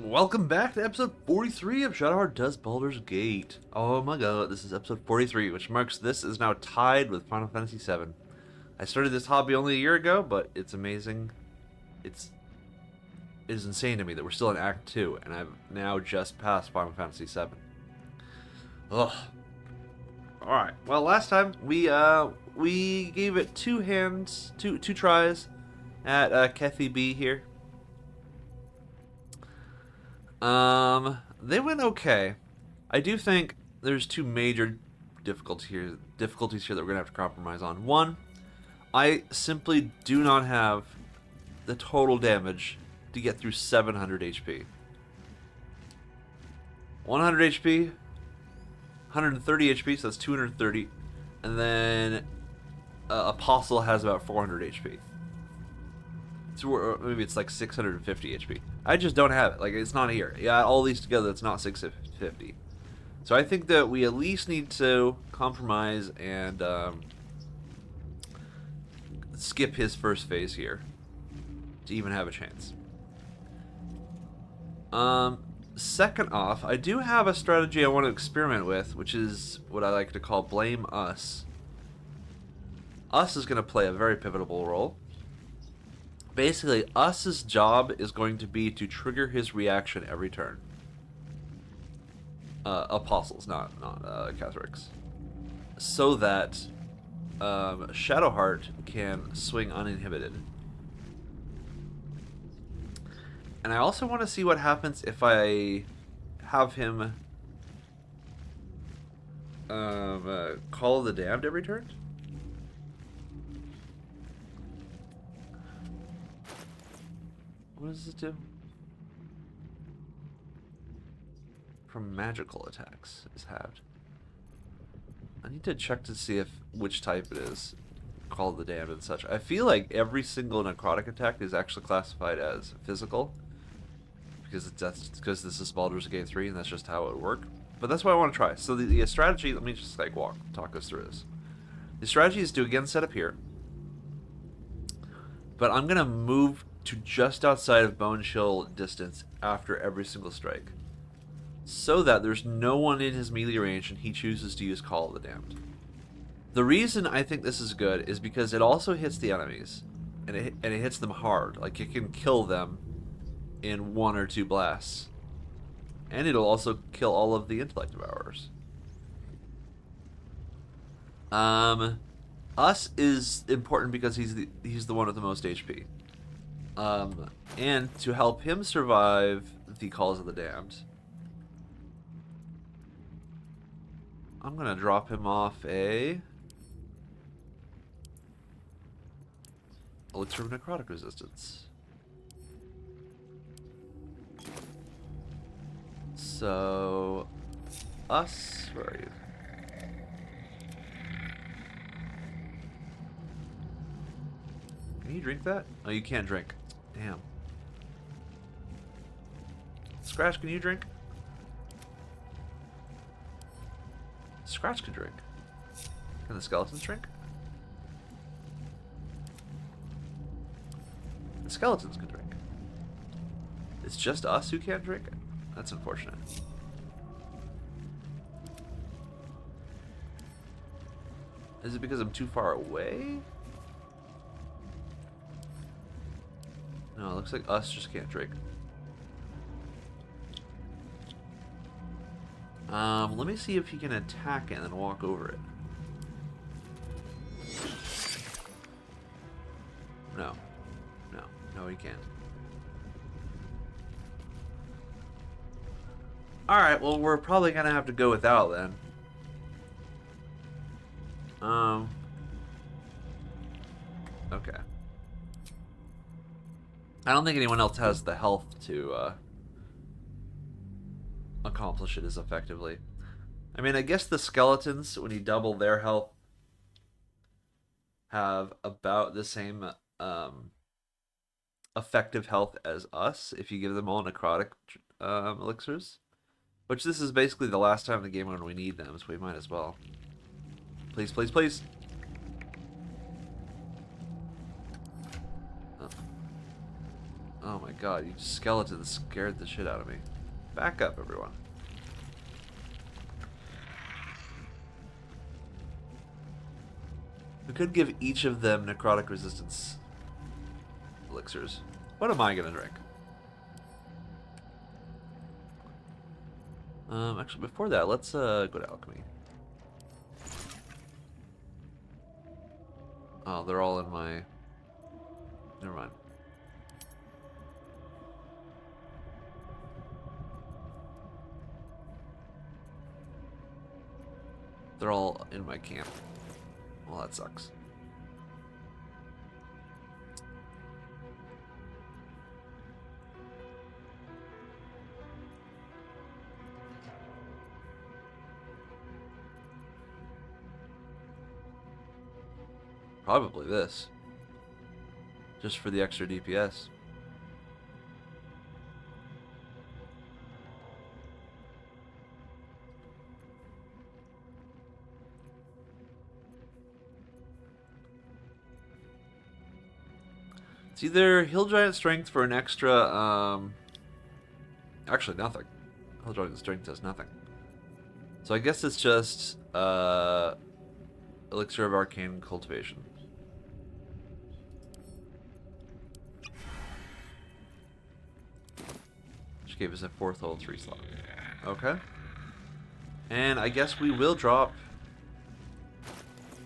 Welcome back to episode 43 of Shadowheart Does Baldur's Gate. Oh my god, this is episode 43, which marks this is now tied with Final Fantasy VII. I started this hobby only a year ago, but it's amazing. It is insane to me that we're still in Act 2, and I've now just passed Final Fantasy VII. Ugh. Alright, well last time we gave it two tries at Kethy B here. They went okay. I do think there's two major difficulties here that we're gonna have to compromise on. One, I simply do not have the total damage to get through 700 HP. 100 HP, 130 HP, so that's 230, and then Apostle has about 400 HP. So maybe it's like 650 HP. I just don't have it. Like, it's not here. Yeah, all these together, it's not 650. So I think that we at least need to compromise and skip his first phase here to even have a chance. Second off, I do have a strategy I want to experiment with, which is what I like to call blame us. Us is going to play a very pivotal role. Basically, Us's job is going to be to trigger his reaction every turn. Apostles, not Catholics. So that Shadowheart can swing uninhibited. And I also want to see what happens if I have him Call of the Damned every turn. What does it do? From magical attacks is halved. I need to check to see if which type it is. Call of the Damned and such. I feel like every single necrotic attack is actually classified as physical. Because because this is Baldur's Gate 3 and that's just how it would work. But that's what I want to try. So the strategy, let me just like talk us through this. The strategy is to again set up here. But I'm going to move to just outside of Bone Chill distance after every single strike. So that there's no one in his melee range and he chooses to use Call of the Damned. The reason I think this is good is because it also hits the enemies. And it hits them hard. Like, it can kill them in one or two blasts. And it'll also kill all of the intellect devourers. Us is important because he's the one with the most HP. And to help him survive the Calls of the Damned, I'm gonna drop him off a Elixir of Necrotic Resistance. So, Us, where are you? Can you drink that? Oh, you can't drink. Damn. Scratch, can you drink? Scratch can drink. Can the skeletons drink? The skeletons can drink. It's just us who can't drink? That's unfortunate. Is it because I'm too far away? No, it looks like us just can't drink. Let me see if he can attack it and then walk over it. No. No, he can't. Alright, well, we're probably gonna have to go without then. Okay. I don't think anyone else has the health to, accomplish it as effectively. I mean, I guess the skeletons, when you double their health, have about the same, effective health as us if you give them all necrotic, elixirs. Which this is basically the last time in the game when we need them, so we might as well. Please, please, please. Oh my god, you skeletons scared the shit out of me. Back up, everyone. We could give each of them necrotic resistance elixirs. What am I gonna drink? Actually, before that, let's go to alchemy. Oh, they're all in my... Never mind. They're all in my camp. Well, that sucks. Probably this. Just for the extra DPS. It's either Hill Giant Strength for an extra, actually nothing. Hill Giant Strength does nothing. So I guess it's just, Elixir of Arcane Cultivation. Which gave us a 4th level 3 slot. Okay. And I guess we will drop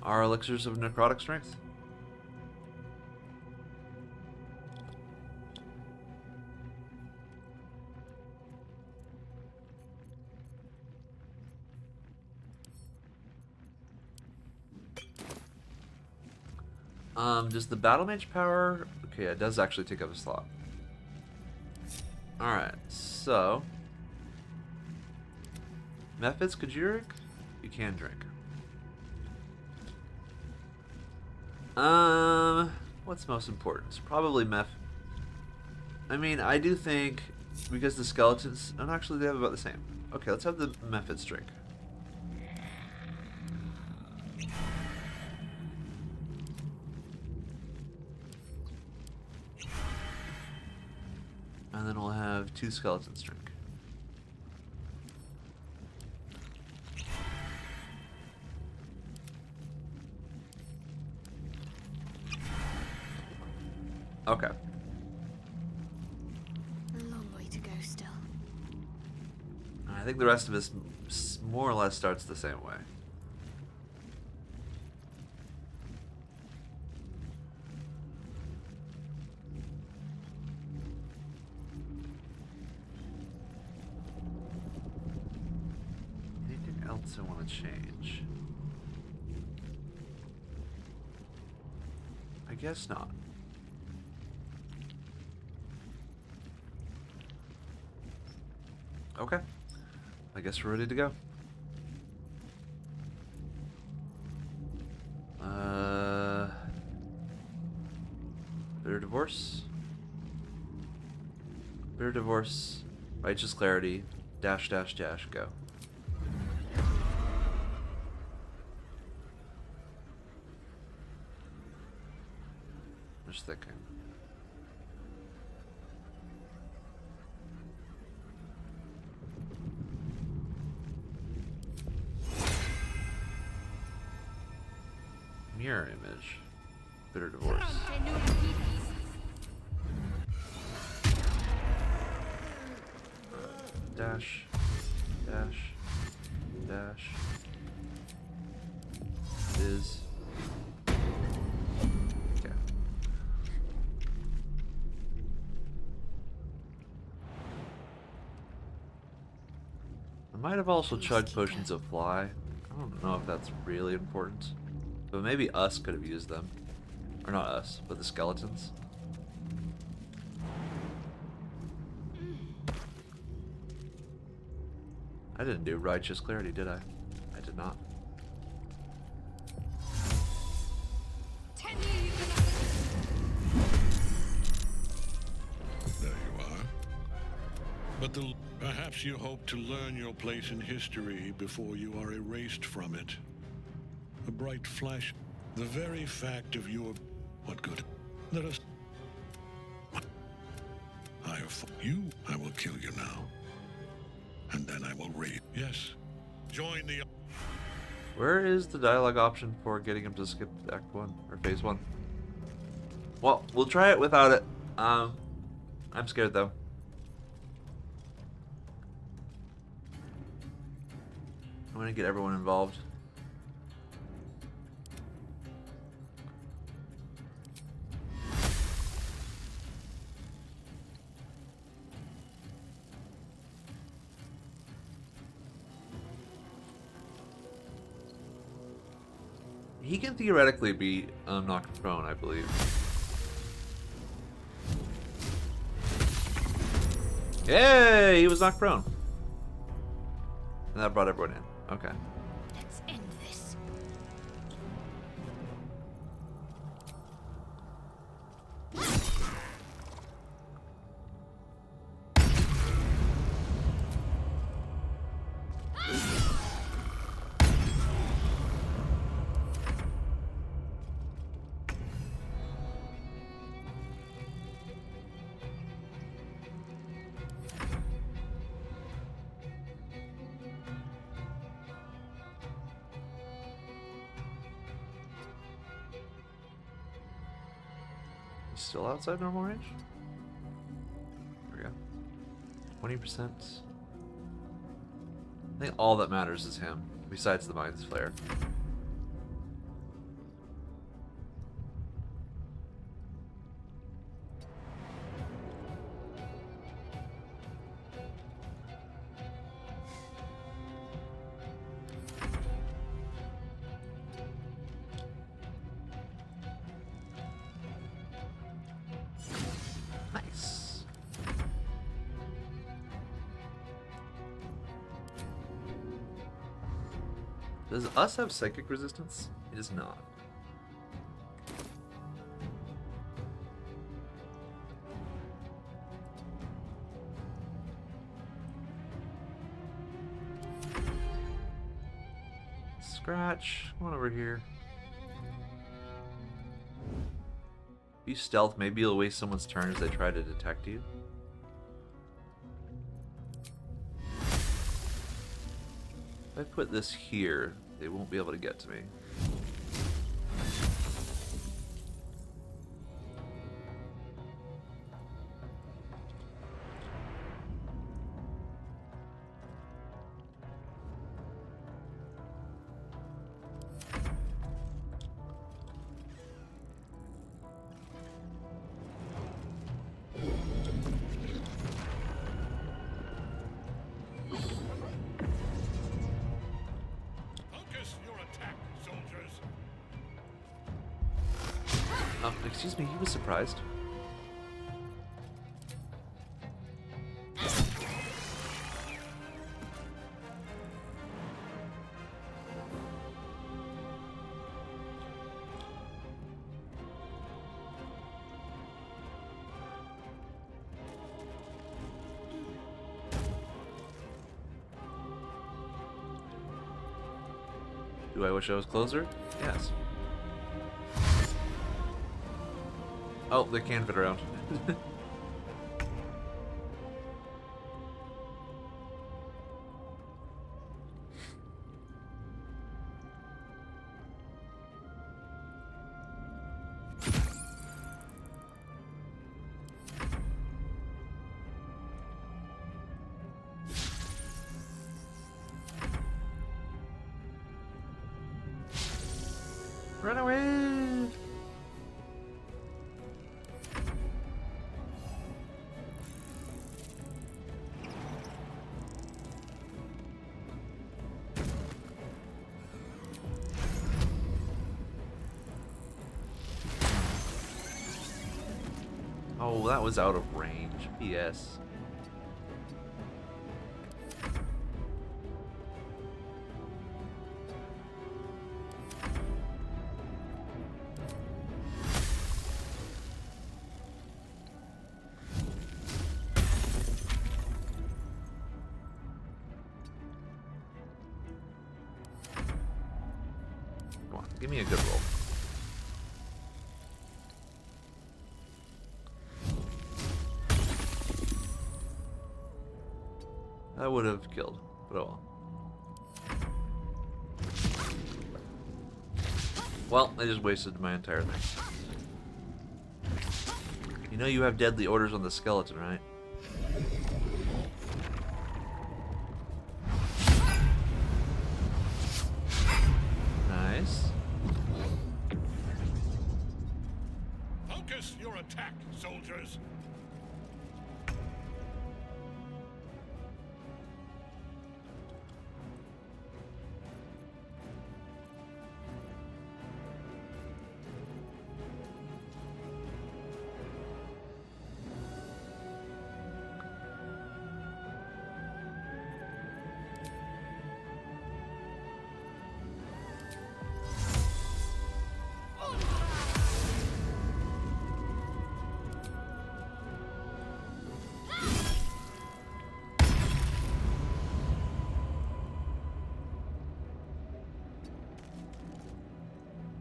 our Elixirs of Necrotic Strength. Does the Battle Mage power... Okay, it does actually take up a slot. Alright, so... Methods, could you drink? You can drink. What's most important? Probably meth. I mean, I do think... Because the skeletons... And actually, they have about the same. Okay, let's have the methods drink. And then we'll have 2 skeletons drink. Okay. A long way to go still. I think the rest of us more or less starts the same way. Anything else I want to change? I guess not. Okay. I guess we're ready to go. Bitter Divorce. Bitter Divorce. Righteous Clarity. Dash, dash, dash, go. Just thinking. Mirror image. Bitter Divorce. Dash. Dash. Dash. Is. Okay. I might have also chugged potions of fly. I don't know if that's really important. But maybe us could have used them. Or not us, but the skeletons. I didn't do Righteous Clarity, did I? I did not. There you are. But perhaps you hope to learn your place in history before you are erased from it. A bright flash. The very fact of your... What good? Let us... entire you. I will kill you now. And then I will raid. Yes. Join the... Where is the dialogue option for getting him to skip Act 1 or Phase 1? Well, we'll try it without it. I'm scared though. I'm gonna get everyone involved. He can theoretically be knocked prone, I believe. Yay! He was knocked prone. And that brought everyone in. Okay. Let's end this. Still outside normal range? There we go. 20%. I think all that matters is him, besides the Mind's Flare. Nice. Does us have psychic resistance? It does not. Scratch. Come on over here. If you stealth, maybe you'll waste someone's turn as they try to detect you. If I put this here, they won't be able to get to me. Oh, excuse me, he was surprised. Do I wish I was closer? Yes. Oh, they can fit around. Run away! Oh, that was out of range. P.S. Come on, give me a good roll. That would have killed, but oh well. Well, I just wasted my entire thing. You know you have deadly orders on the skeleton, right? Nice. Focus your attack, soldiers.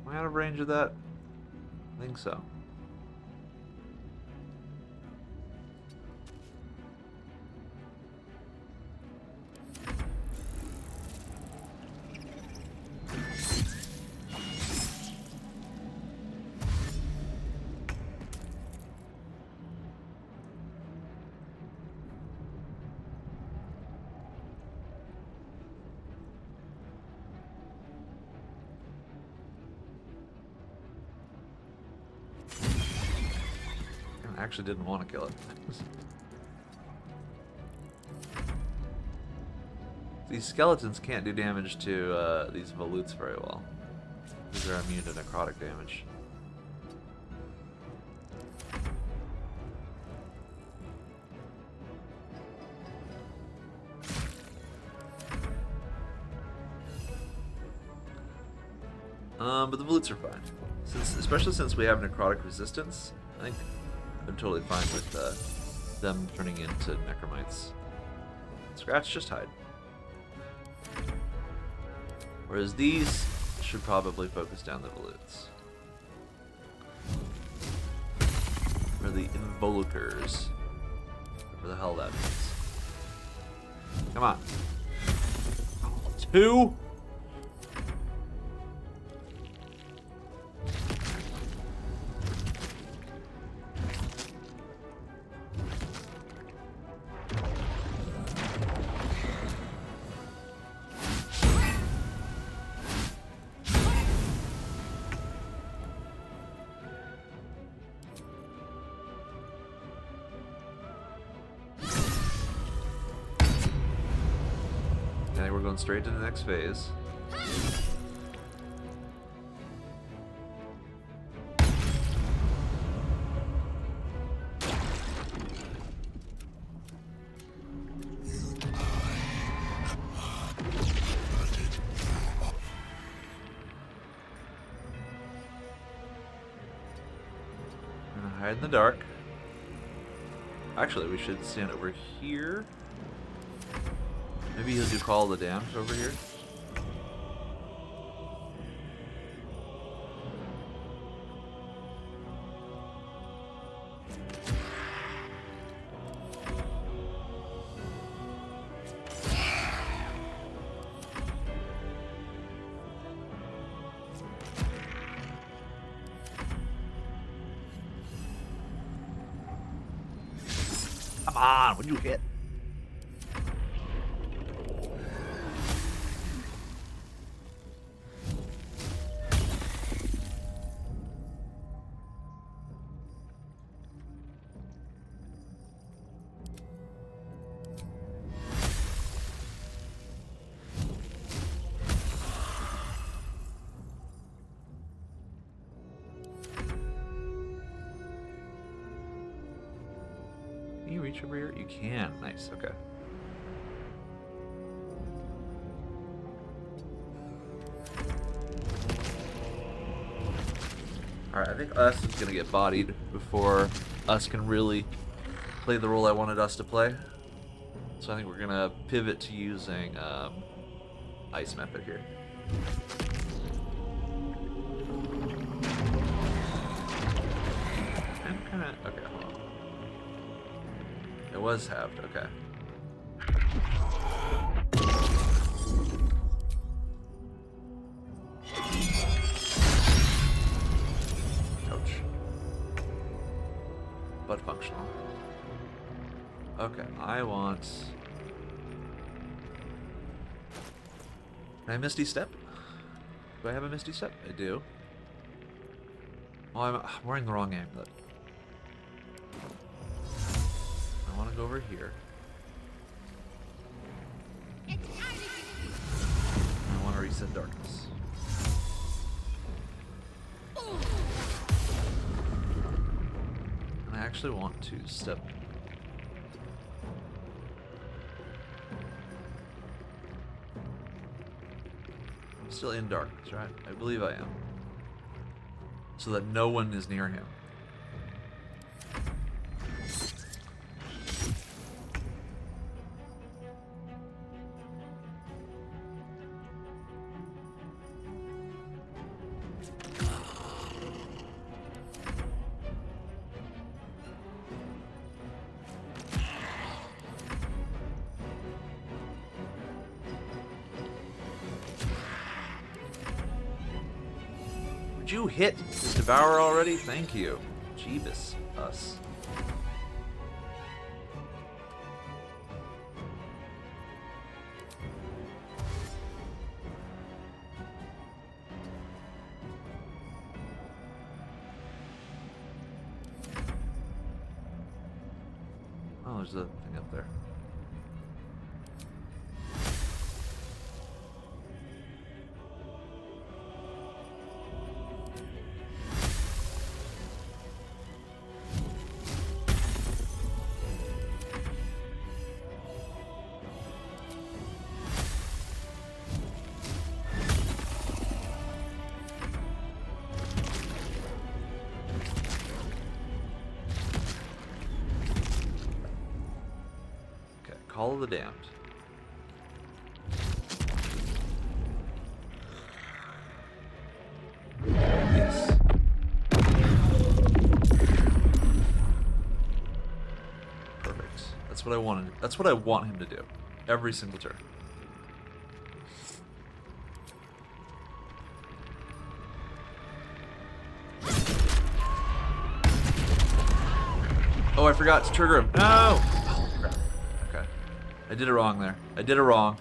Am I out of range of that? I think so. I actually didn't want to kill it. These skeletons can't do damage to these volutes very well, because they're immune to necrotic damage. But the volutes are fine, especially since we have necrotic resistance. I think I'm totally fine with them turning into necromites. Scratch, just hide. Whereas these should probably focus down the volutes. Or the involucres. Whatever the hell that means. Come on. 2? We're going straight to the next phase. I'm gonna hide in the dark. Actually, we should stand over here. Maybe he'll do Call of the Damned over here. Come on, when you hit. Can you reach over here? You can. Nice. Okay. Alright, I think us is gonna get bodied before us can really play the role I wanted us to play. So I think we're gonna pivot to using ice method here. And kinda okay, hold on. It was halved, okay. Okay, I want... Can I Misty Step? Do I have a Misty Step? I do. Oh, I'm wearing the wrong amulet. I want to go over here. I want to reset darkness. And I actually want to step... I'm still in darkness, right? I believe I am. So that no one is near him. Would you hit this devourer already? Thank you. Jeebus. Us. Oh, there's a thing up there. Call of the Damned. Yes. Perfect. That's what I wanted. That's what I want him to do. Every single turn. Oh, I forgot to trigger him. No! I did it wrong there. I did it wrong.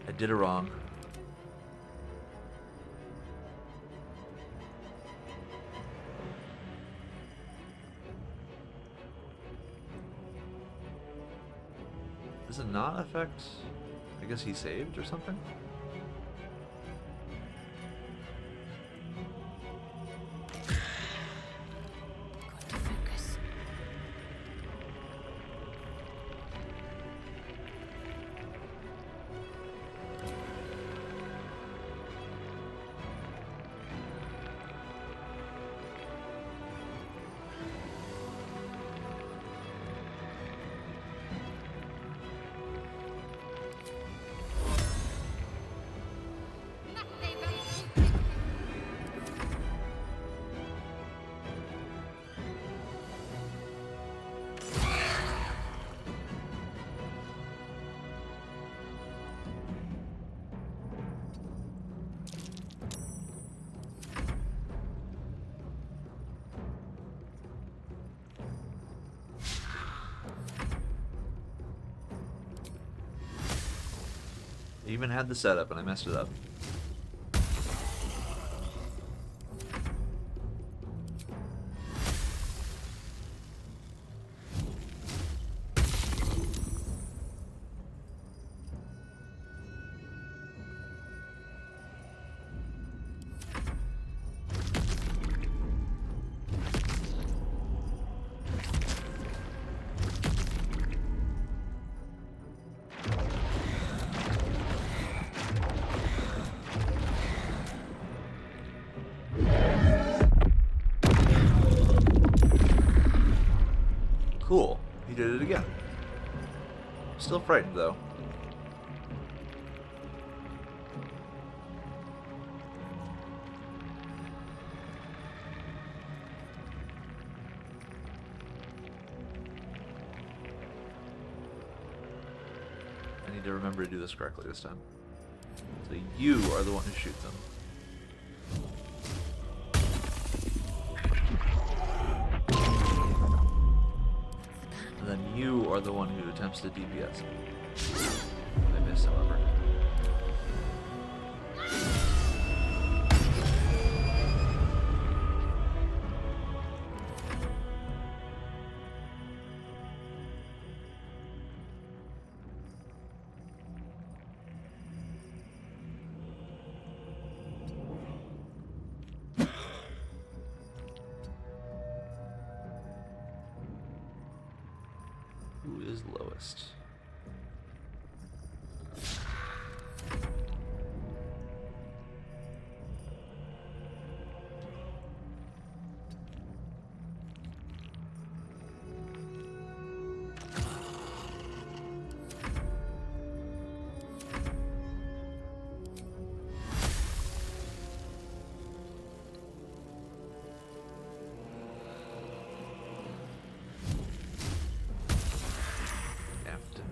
I did it wrong. Does it not affect... I guess he saved or something? I even had the setup and I messed it up. Cool. He did it again. Still frightened, though. I need to remember to do this correctly this time. So you are the one who shoots him. And then you are the attempts to DPS him. I miss, however. Who is lowest?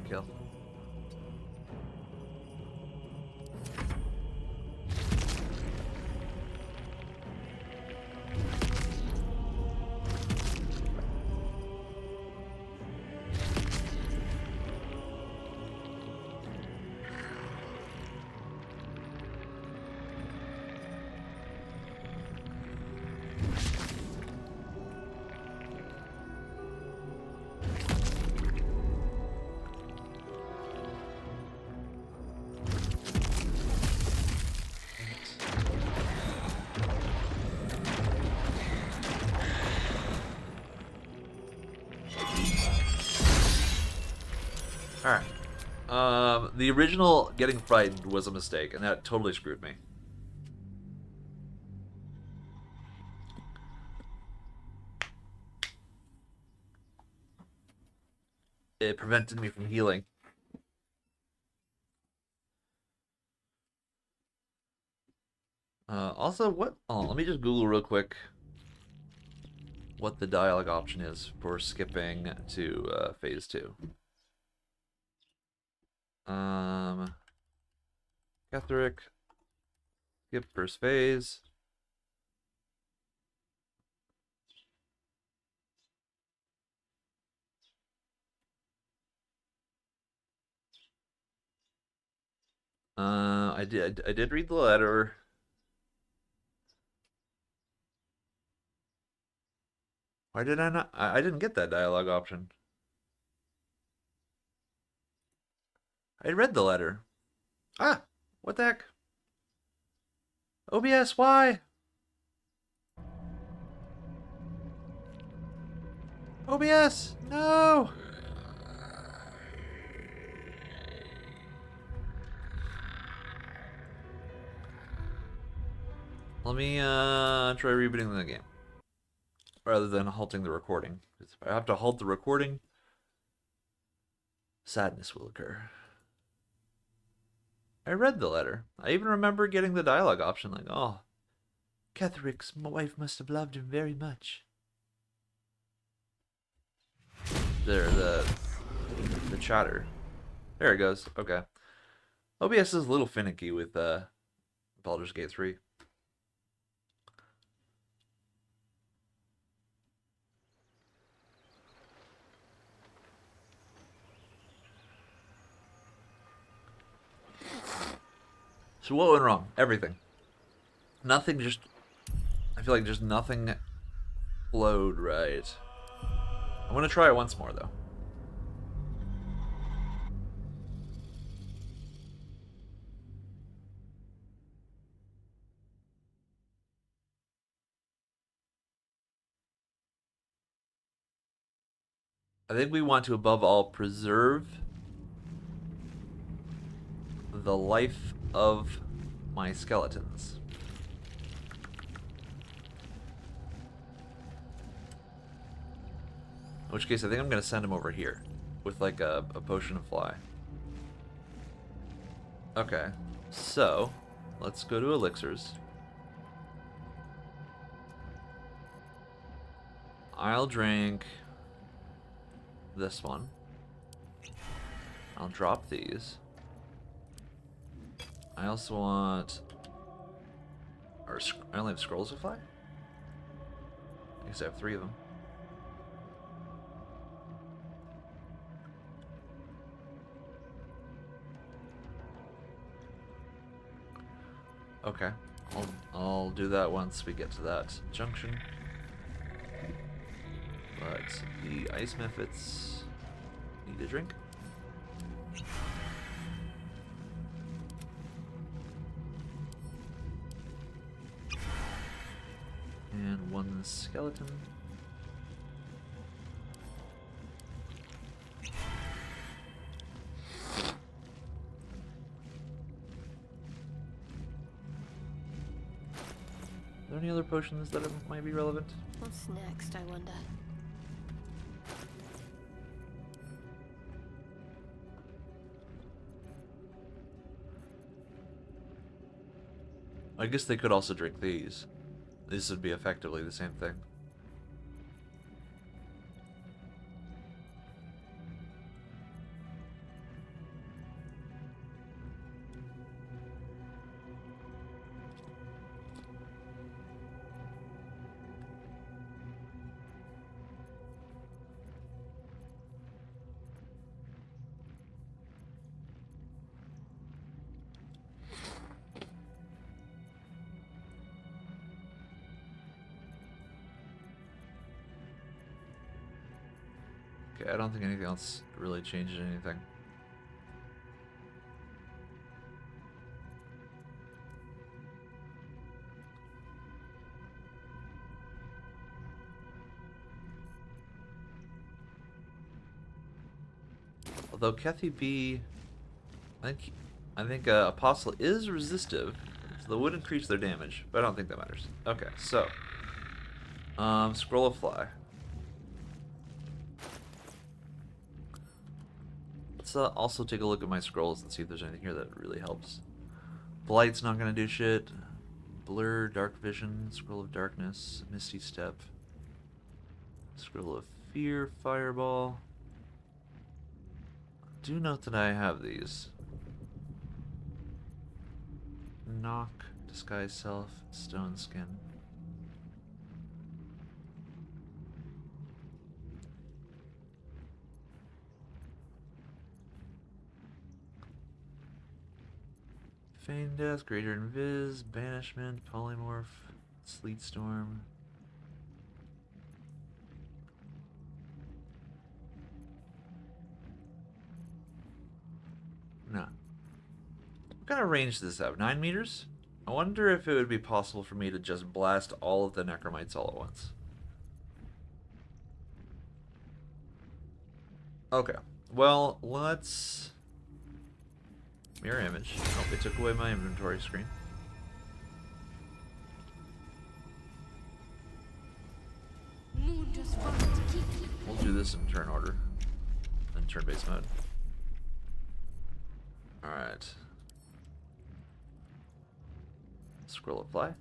Kill. Alright. The original getting frightened was a mistake, and that totally screwed me. It prevented me from healing. Also, what... Oh, let me just Google real quick what the dialogue option is for skipping to phase 2. Ketheric, skip first phase. I did read the letter. Why did I not? I didn't get that dialogue option. I read the letter. Ah, what the heck? OBS, why? OBS, no! Let me try rebooting the game. Rather than halting the recording. If I have to halt the recording, sadness will occur. I read the letter. I even remember getting the dialogue option, like, oh, Ketheric's wife must have loved him very much. There, the chatter. There it goes. Okay. OBS is a little finicky with Baldur's Gate 3. So what went wrong? Everything. Nothing just... I feel like just nothing flowed right. I want to try it once more, though. I think we want to, above all, preserve the life of my skeletons. In which case, I think I'm going to send him over here with, like, a potion of fly. Okay, so let's go to elixirs. I'll drink this one. I'll drop these. I also want... Or I only have scrolls of fly? I guess I have 3 of them. Okay. I'll do that once we get to that junction. But the ice mephits need a drink. And one skeleton. Are there any other potions that might be relevant? What's next, I wonder? I guess they could also drink these. This would be effectively the same thing. Okay, I don't think anything else really changes anything. Although Kethy B, I think Apostle is resistive, so that would increase their damage, but I don't think that matters. Okay, so scroll of fly. Let's also take a look at my scrolls and see if there's anything here that really helps. Blight's not gonna do shit. Blur, dark vision, scroll of darkness, misty step, scroll of fear, fireball. Do note that I have these. Knock, disguise self, stone skin. Feign death, greater invis, banishment, polymorph, sleet storm. No. What kind of range does this have? 9 meters? I wonder if it would be possible for me to just blast all of the necromites all at once. Okay. Well, let's... mirror image. Oh, it took away my inventory screen. We'll do this in turn order. In turn-based mode. Alright. Scroll apply.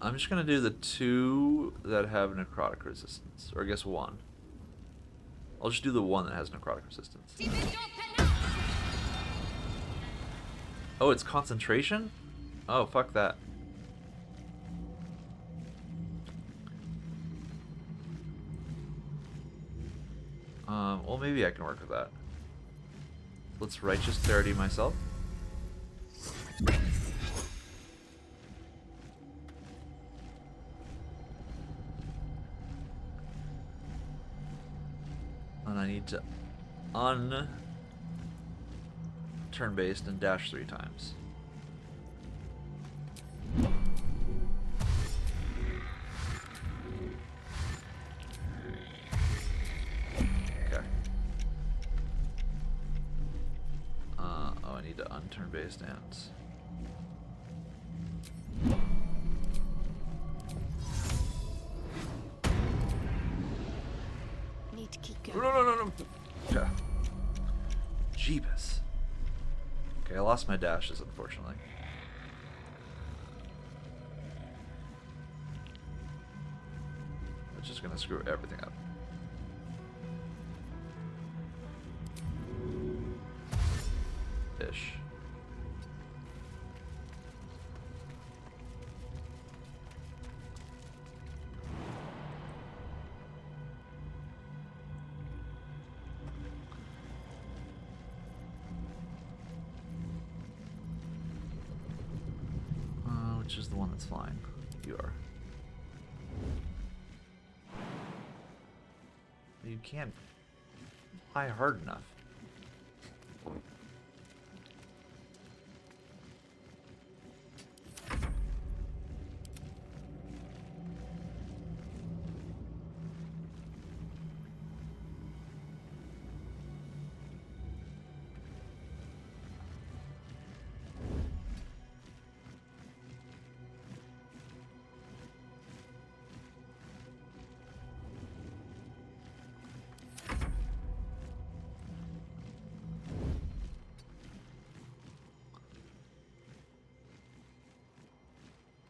I'm just gonna do the 2 that have necrotic resistance. Or I guess 1. I'll just do the 1 that has necrotic resistance. Oh, it's concentration? Oh, fuck that. Well, maybe I can work with that. Let's righteous clarity myself. And I need to turn-based and dash 3 times. Okay. Oh, I need to unturn-based and... Need to keep going. No. Okay. Jeebus. Okay, I lost my dashes, unfortunately. Which is gonna screw everything up. Ish. That's flying. You are. You can't fly hard enough.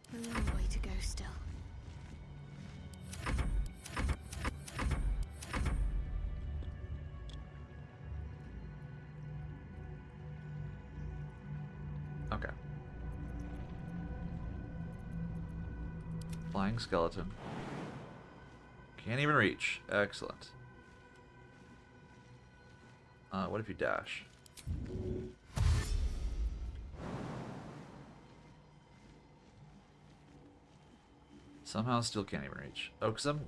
A long way to go still. Okay. Flying skeleton. Can't even reach. Excellent. What if you dash? Somehow still can't even reach. Oh, because I'm...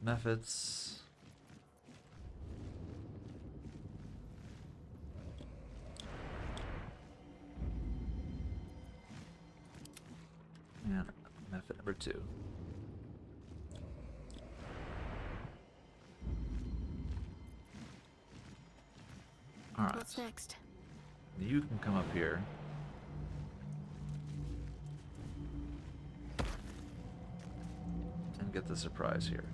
Methods. And method number 2. Alright. What's next? You can come up here. And get the surprise here.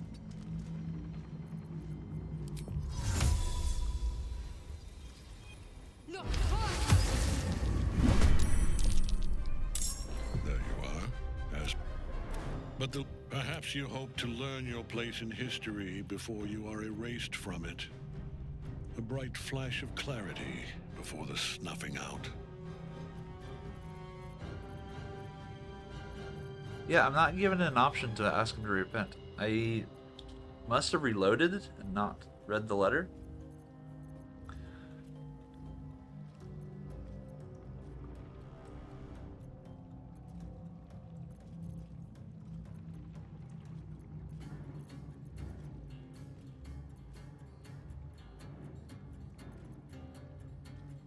There you are. But perhaps you hope to learn your place in history before you are erased from it. A bright flash of clarity before the snuffing out. Yeah, I'm not given an option to ask him to repent. I must have reloaded and not read the letter.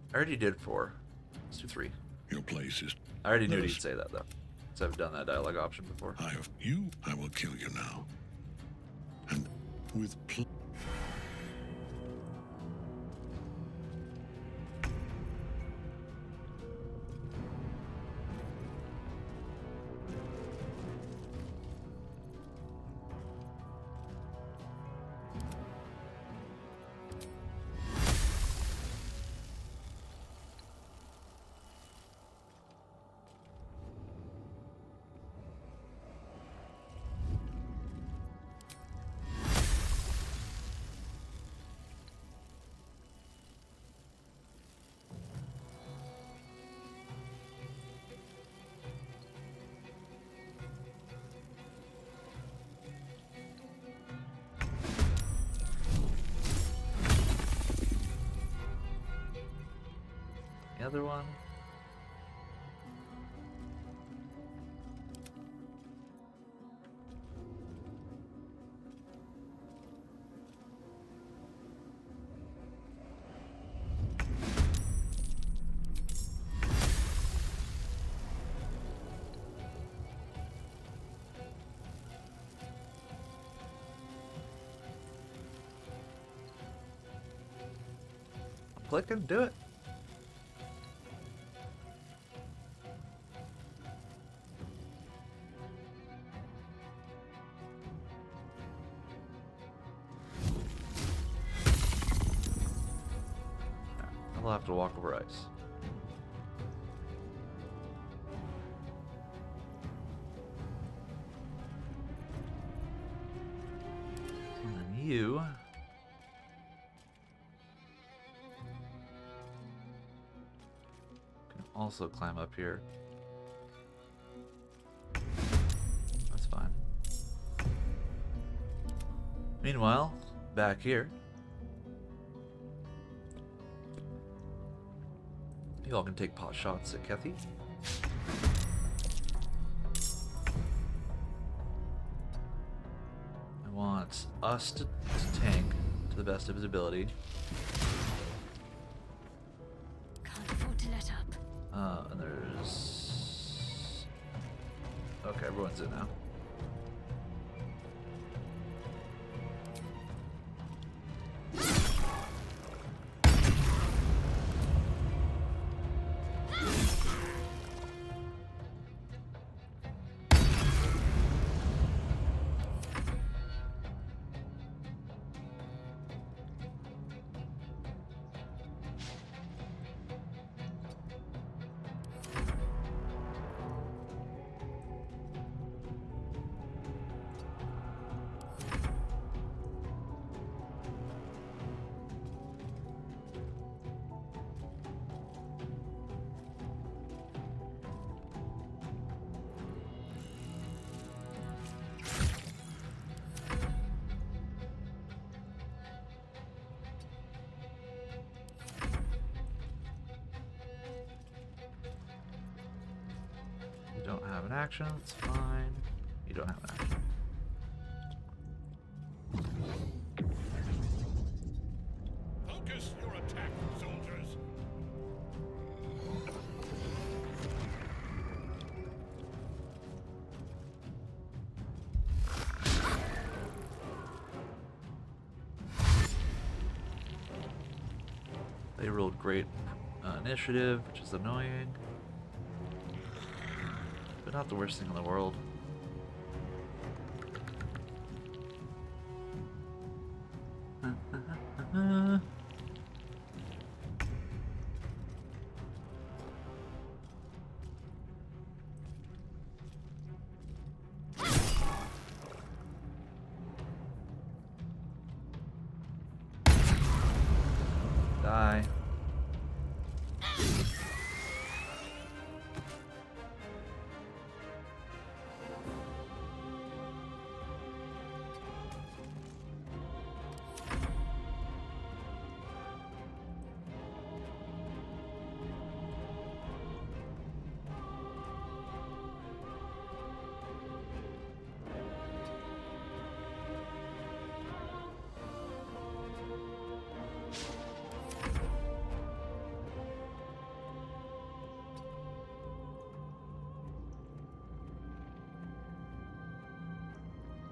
I already did 4. Let's do 3. Your place is... I already knew he'd say that, though. Because I've done that dialogue option before. I will kill you now. And with The other one. Click and do it. I'll have to walk over ice. And then you... can also climb up here. That's Meanwhile, back here, you all can take pot shots at Kethy. I want us to tank to the best of his ability. Can't afford to let up. And there's... Okay, everyone's in now. You don't have an action, it's fine. You don't have an action. Focus your attack, soldiers. They rolled great initiative, which is annoying. But not the worst thing in the world. Die.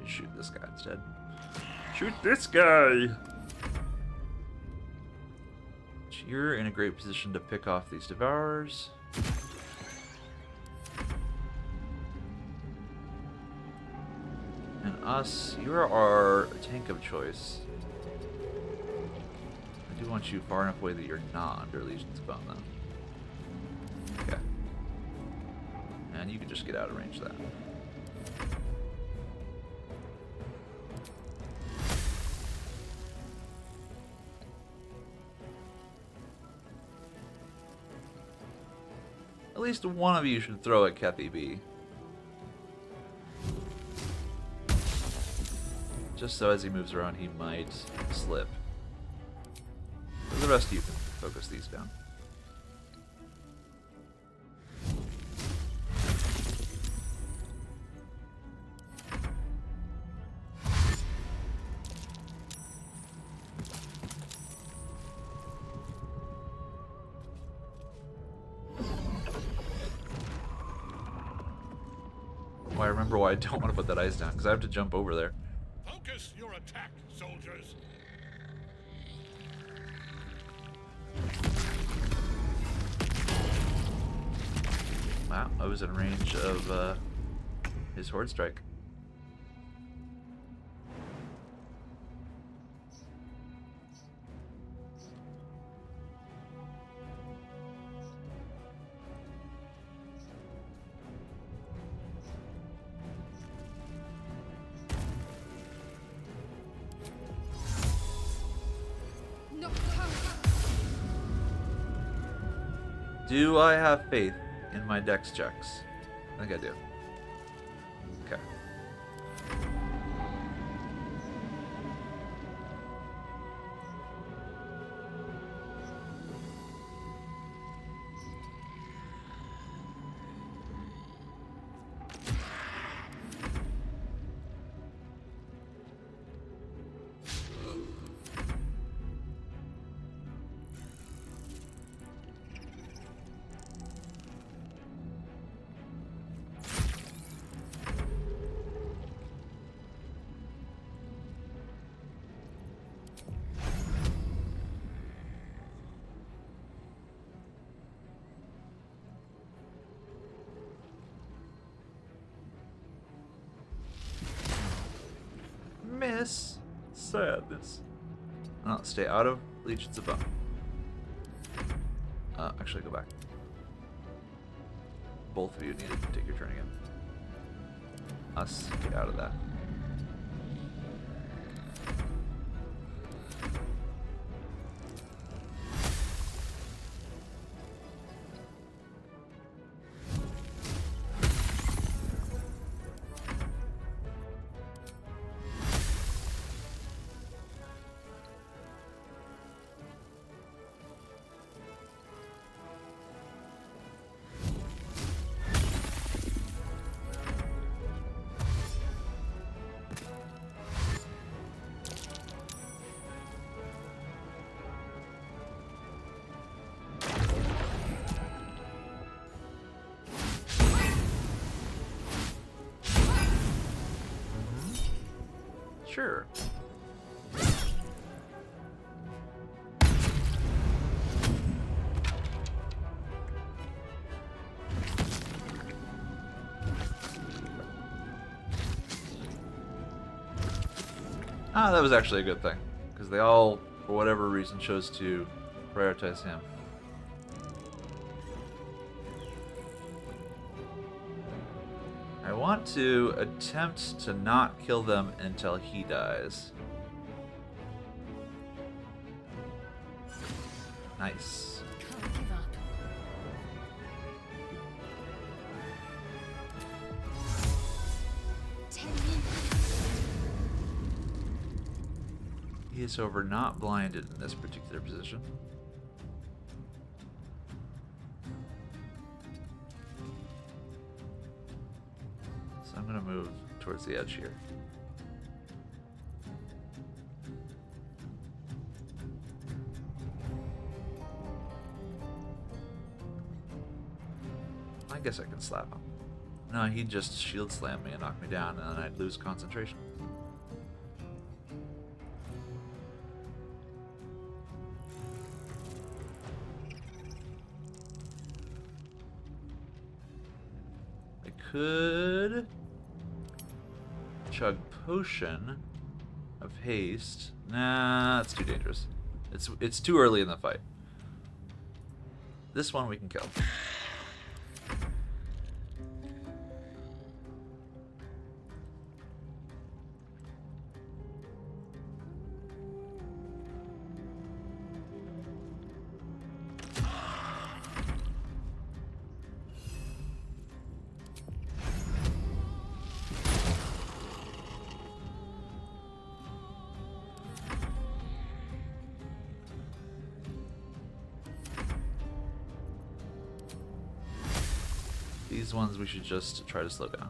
Shoot this guy instead. Shoot this guy! You're in a great position to pick off these Devourers. And us, you're our tank of choice. I do want you far enough away that you're not under Legion's bone, though. Okay. And you can just get out of range of that. At least one of you should throw at Kethy B. Just so as he moves around, he might slip. But the rest of you can focus these down. I remember why I don't want to put that ice down, because I have to jump over there. Focus your attack, soldiers. Wow, I was in range of his Horde Strike. Do I have faith in my dex checks? I think I do. Okay. sadness. Sadness. No, stay out of Legions of Bone. Actually, go back. Both of you need to take your turn again. Us, get out of that. Sure. Ah, that was actually a good thing, because they all, for whatever reason, chose to prioritize him. I want to attempt to not kill them until he dies. Nice. Can't give up. He is over not blinded in this particular position. So I'm going to move towards the edge here. I guess I can slap him. No, he'd just shield slam me and knock me down, and then I'd lose concentration. I could chug potion of haste. Nah, that's too dangerous. It's too early in the fight. This one we can kill. These ones we should just try to slow down.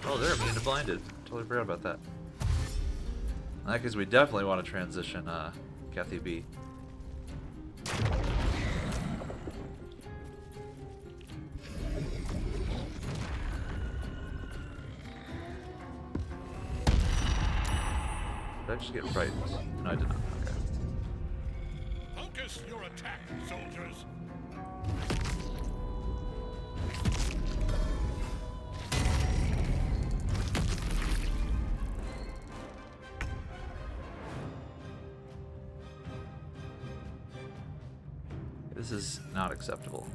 Oh, they're immune to blinded. Totally forgot about that. In that case, we definitely want to transition Kethy B. Did I just get frightened? No, I did not. Okay. Focus your attack, soldiers. This is not acceptable.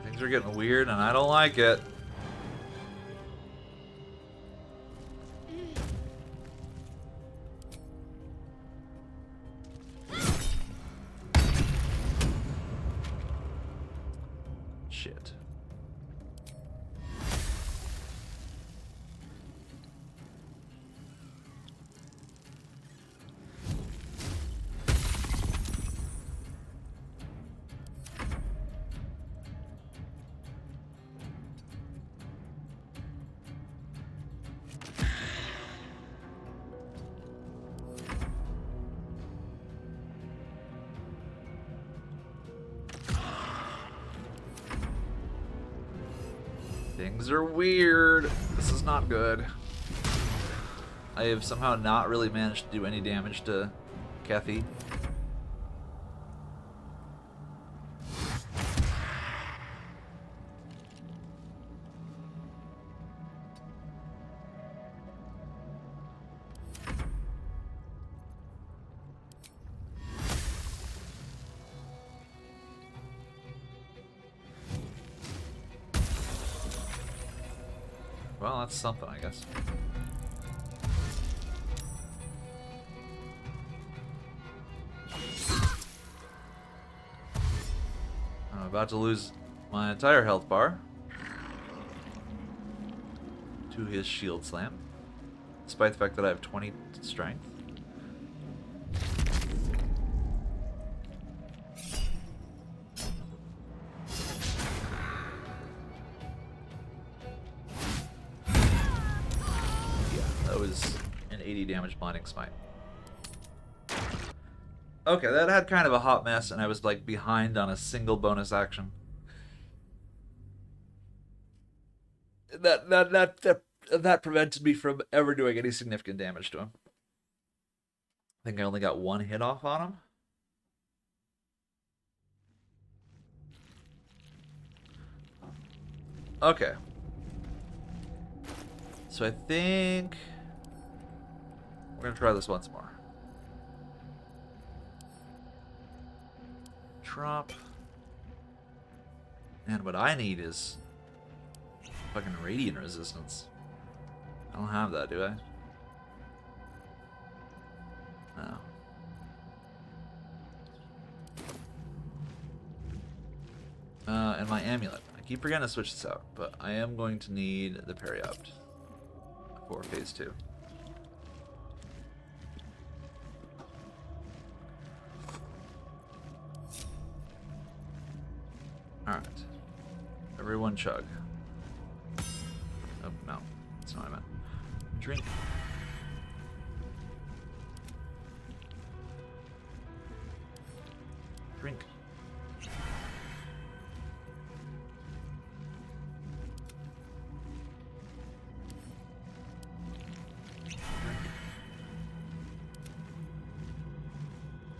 Things are getting weird and I don't like it. Shit. Things are weird. This is not good. I have somehow not really managed to do any damage to Kethy. Well, that's something, I guess. I'm about to lose my entire health bar to his shield slam, despite the fact that I have 20 strength. That was an 80 damage blinding smite. Okay, that had kind of a hot mess, and I was like behind on a single bonus action. That prevented me from ever doing any significant damage to him. I think I only got one hit off on him. Okay. So I think we're gonna try this once more. Drop. And what I need is fucking radiant resistance. I don't have that, do I? No. And my amulet. I keep forgetting to switch this out, but I am going to need the Periopt for phase 2. Alright. Everyone chug. Oh, no. That's not what I meant. Drink. Drink.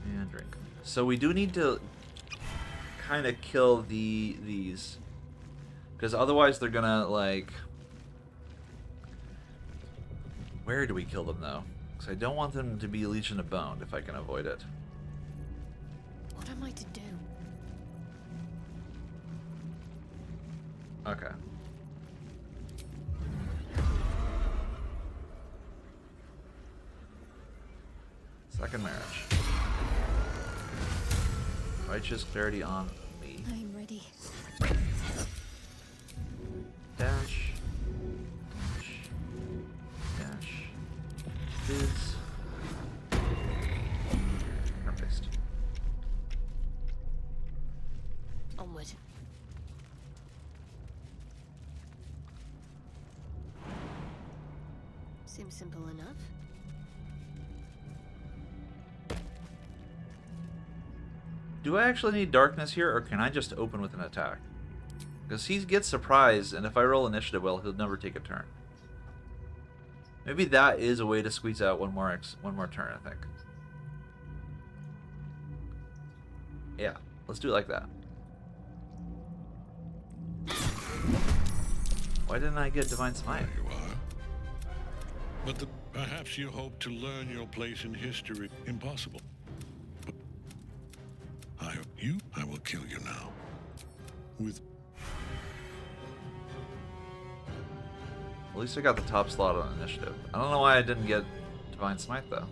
And drink. So we do need to kind of kill these, because otherwise they're gonna like. Where do we kill them though? Because I don't want them to be Legion of Bone if I can avoid it. What am I to do? Okay. Second marriage. Righteous clarity on me. I'm ready. Dash. Dash. Fizz. Harvest. Onward. Seems simple enough. Do I actually need darkness here, or can I just open with an attack? Because he gets surprised, and if I roll initiative well, he'll never take a turn. Maybe that is a way to squeeze out one more turn, I think. Yeah, let's do it like that. Why didn't I get Divine Smite? There you are. But perhaps you hope to learn your place in history. Impossible. I will kill you now. With At least I got the top slot on initiative. I don't know why I didn't get Divine Smite though.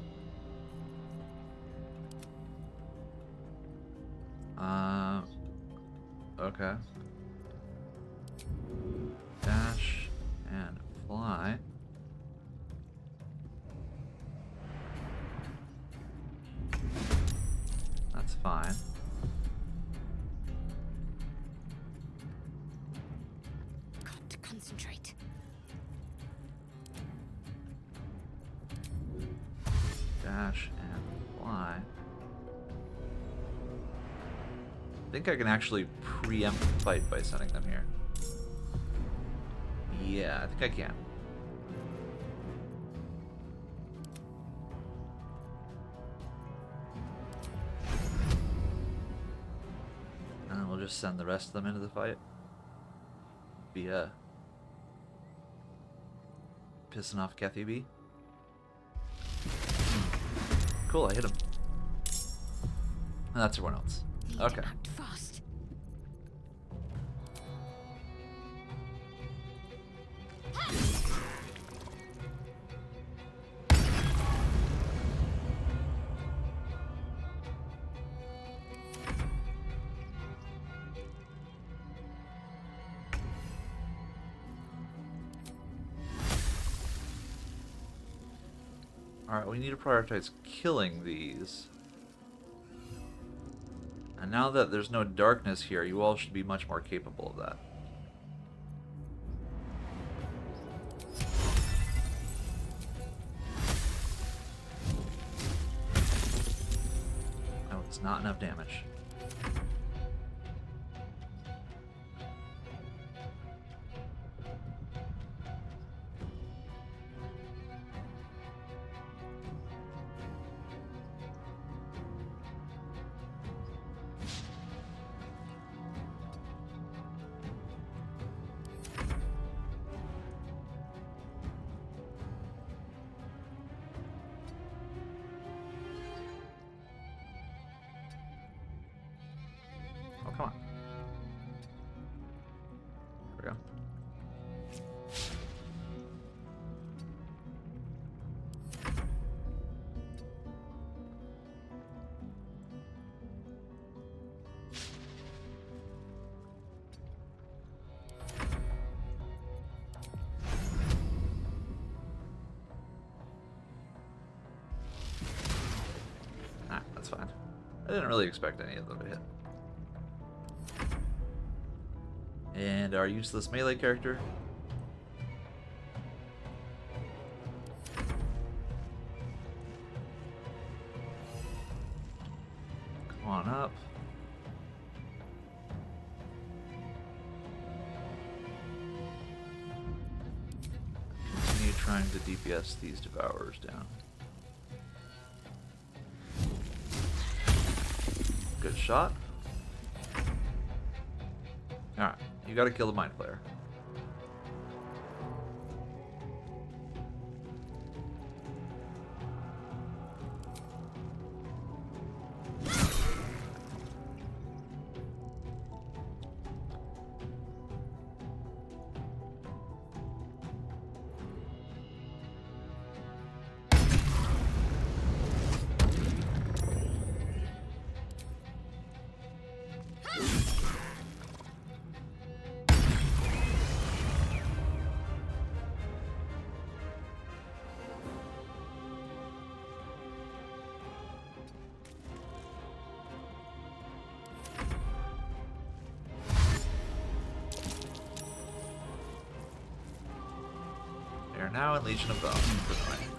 Okay. Dash and fly. That's fine. Got to concentrate. Dash and fly. I think I can actually preempt the fight by sending them here. Yeah, I think I can. And then we'll just send the rest of them into the fight. Be pissing off Kethy B. Cool, I hit him. And that's everyone else. Need Okay. to act fast. Alright, we need to prioritize killing these. And now that there's no darkness here, you all should be much more capable of that. Oh, it's not enough damage. Oh, come on. There we go. Ah, that's fine. I didn't really expect any of them to hit. And our useless melee character. Come on up. Continue trying to DPS these devourers down. Good shot. Alright, you gotta kill the mind player. They are now in Legion of Bone. Annoying.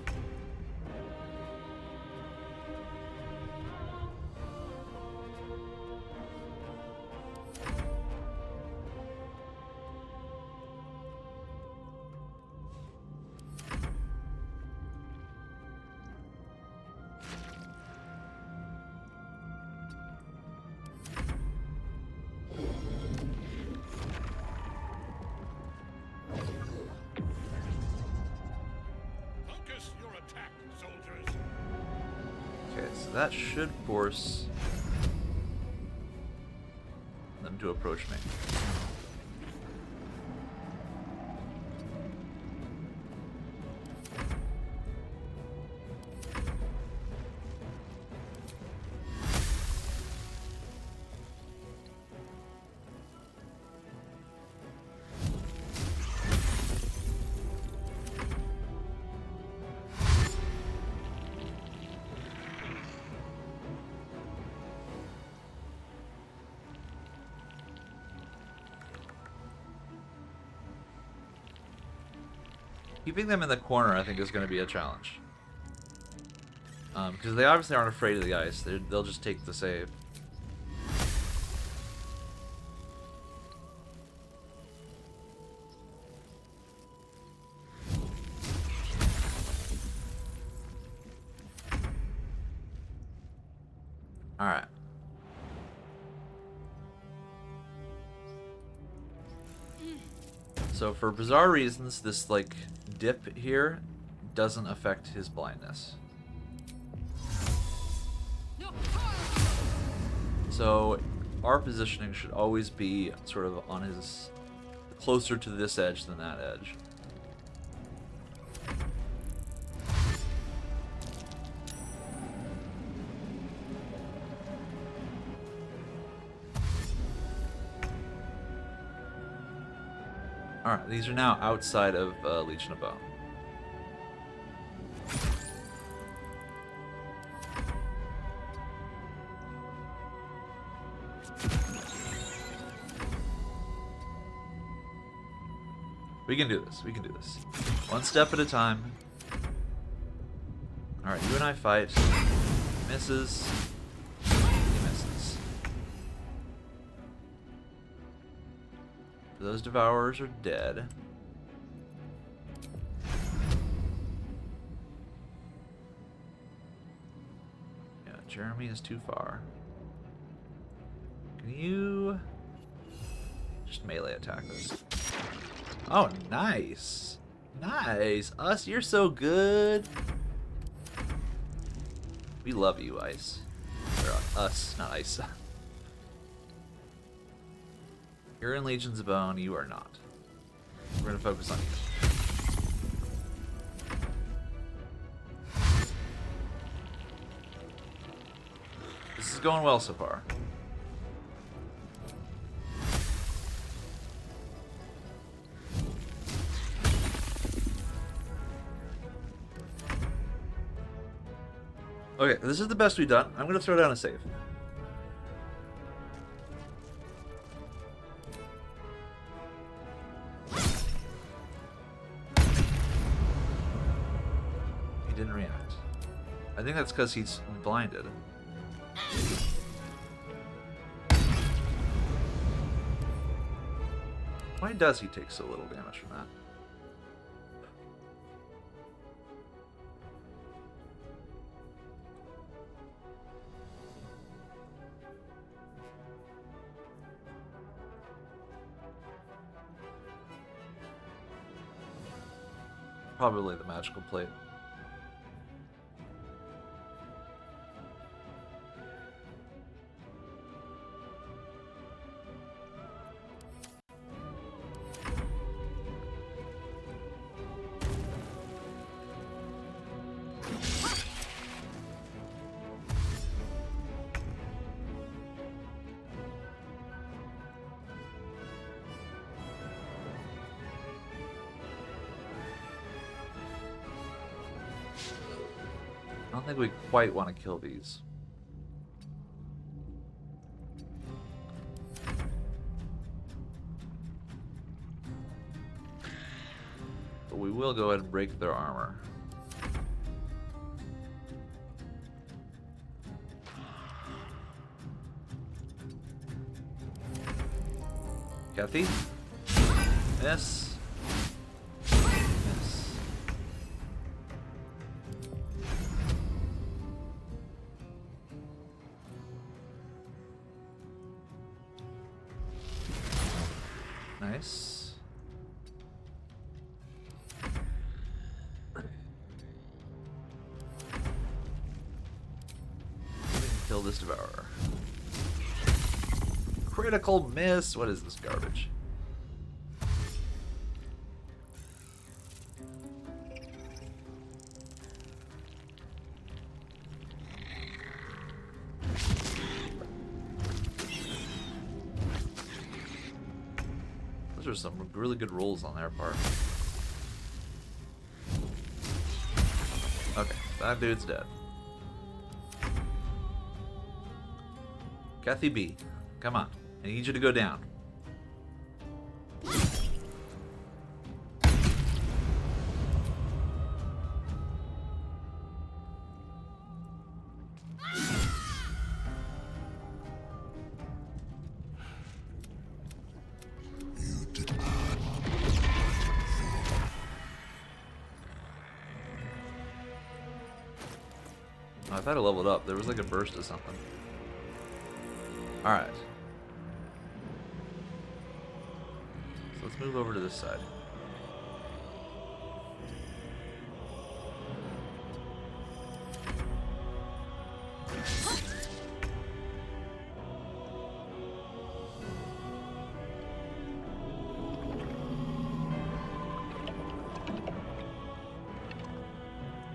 Focus your attack, soldiers. Okay, so that should force them to approach me. Keeping them in the corner, I think, is going to be a challenge. Because they obviously aren't afraid of the ice. They'll just take the save. Alright. So for bizarre reasons, this like dip here doesn't affect his blindness. So our positioning should always be sort of on his closer to this edge than that edge. Alright, these are now outside of Legion of Bone. We can do this. We can do this. One step at a time. Alright, you and I fight. Misses. He misses. Those devourers are dead. Yeah, Jeremy is too far. Can you just melee attack this? Oh, nice. Nice. Us, you're so good. We love you, Ice. Or us, not Ice. You're in Legions of Bone, you are not. We're gonna focus on you. This is going well so far. Okay, this is the best we've done. I'm gonna throw down a save. He didn't react. I think that's because he's blinded. Why does he take so little damage from that? Probably the magical plate. I don't think we quite want to kill these. But we will go ahead and break their armor. Kethy? Miss. Nice. We can kill this devourer. Critical miss. What is this garbage? Those are some really good rolls on their part. Okay, that dude's dead. Kethy B, come on. I need you to go down. Oh, I thought I leveled up. There was like a burst of something. Alright. So let's move over to this side.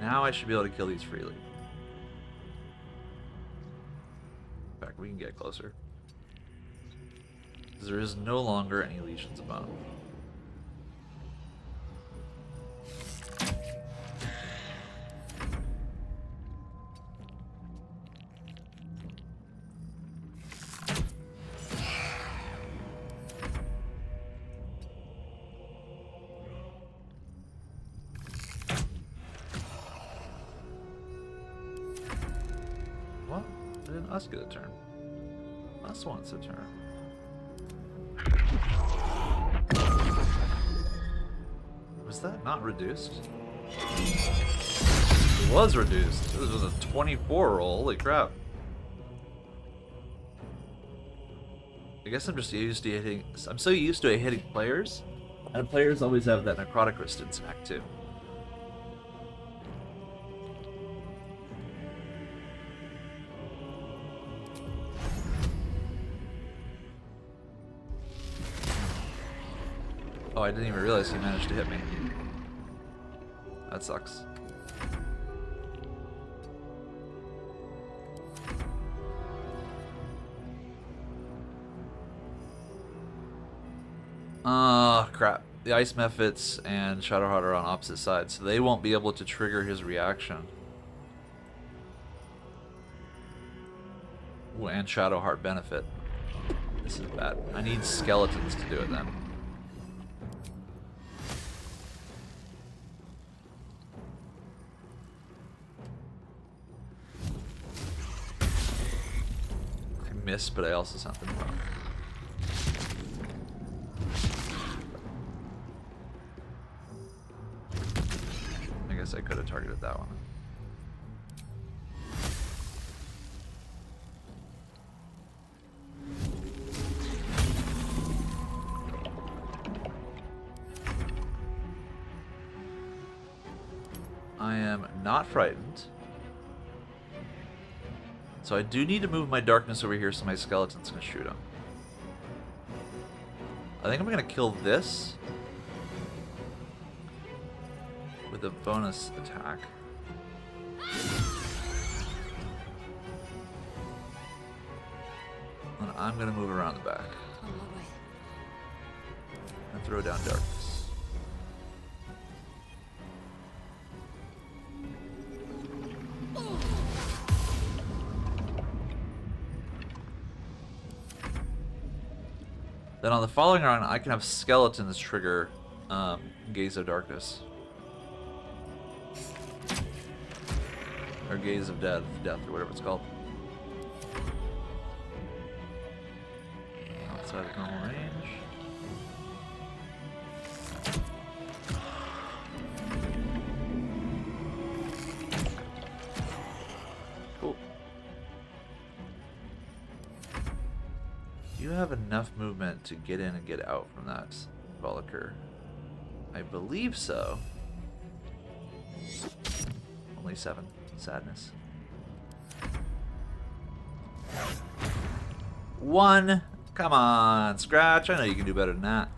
Now I should be able to kill these freely. In fact, we can get closer. Because there is no longer any legions of bone. What? Didn't us get a turn? Us wants a turn. Was that not reduced? It was reduced. It was a 24 roll. Holy crap. I guess I'm just used to hitting. I'm so used to hitting players. And players always have that necrotic resistance in Act 2. Oh, I didn't even realize he managed to hit me. That sucks. Crap. The Ice Mephits and Shadowheart are on opposite sides, so they won't be able to trigger his reaction. Ooh, and Shadowheart benefit. This is bad. I need skeletons to do it then. I missed, but I also sent them wrong. I guess I could have targeted that one. I am not frightened. So I do need to move my darkness over here so my skeleton's gonna shoot him. I think I'm gonna kill this with a bonus attack. And I'm gonna move around the back. On my way. And throw down darkness. Then on the following round, I can have skeletons trigger Gaze of Darkness. Or Gaze of Death, or whatever it's called. Outside of normal range. Cool. You have enough movement to get in and get out from that Baldur. I believe so. Only 7. Sadness. 1. Come on, Scratch. I know you can do better than that.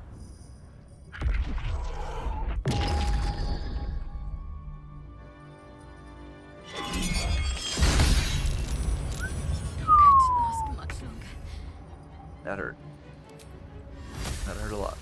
Couldn't last much longer. That hurt. That hurt a lot.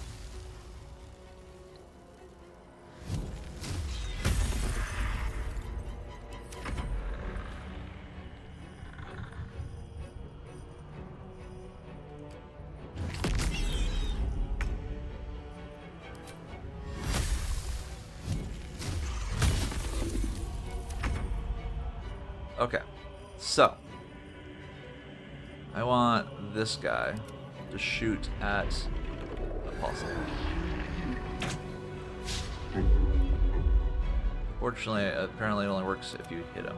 Okay, so I want this guy to shoot at Apostle. Fortunately, apparently it only works if you hit him,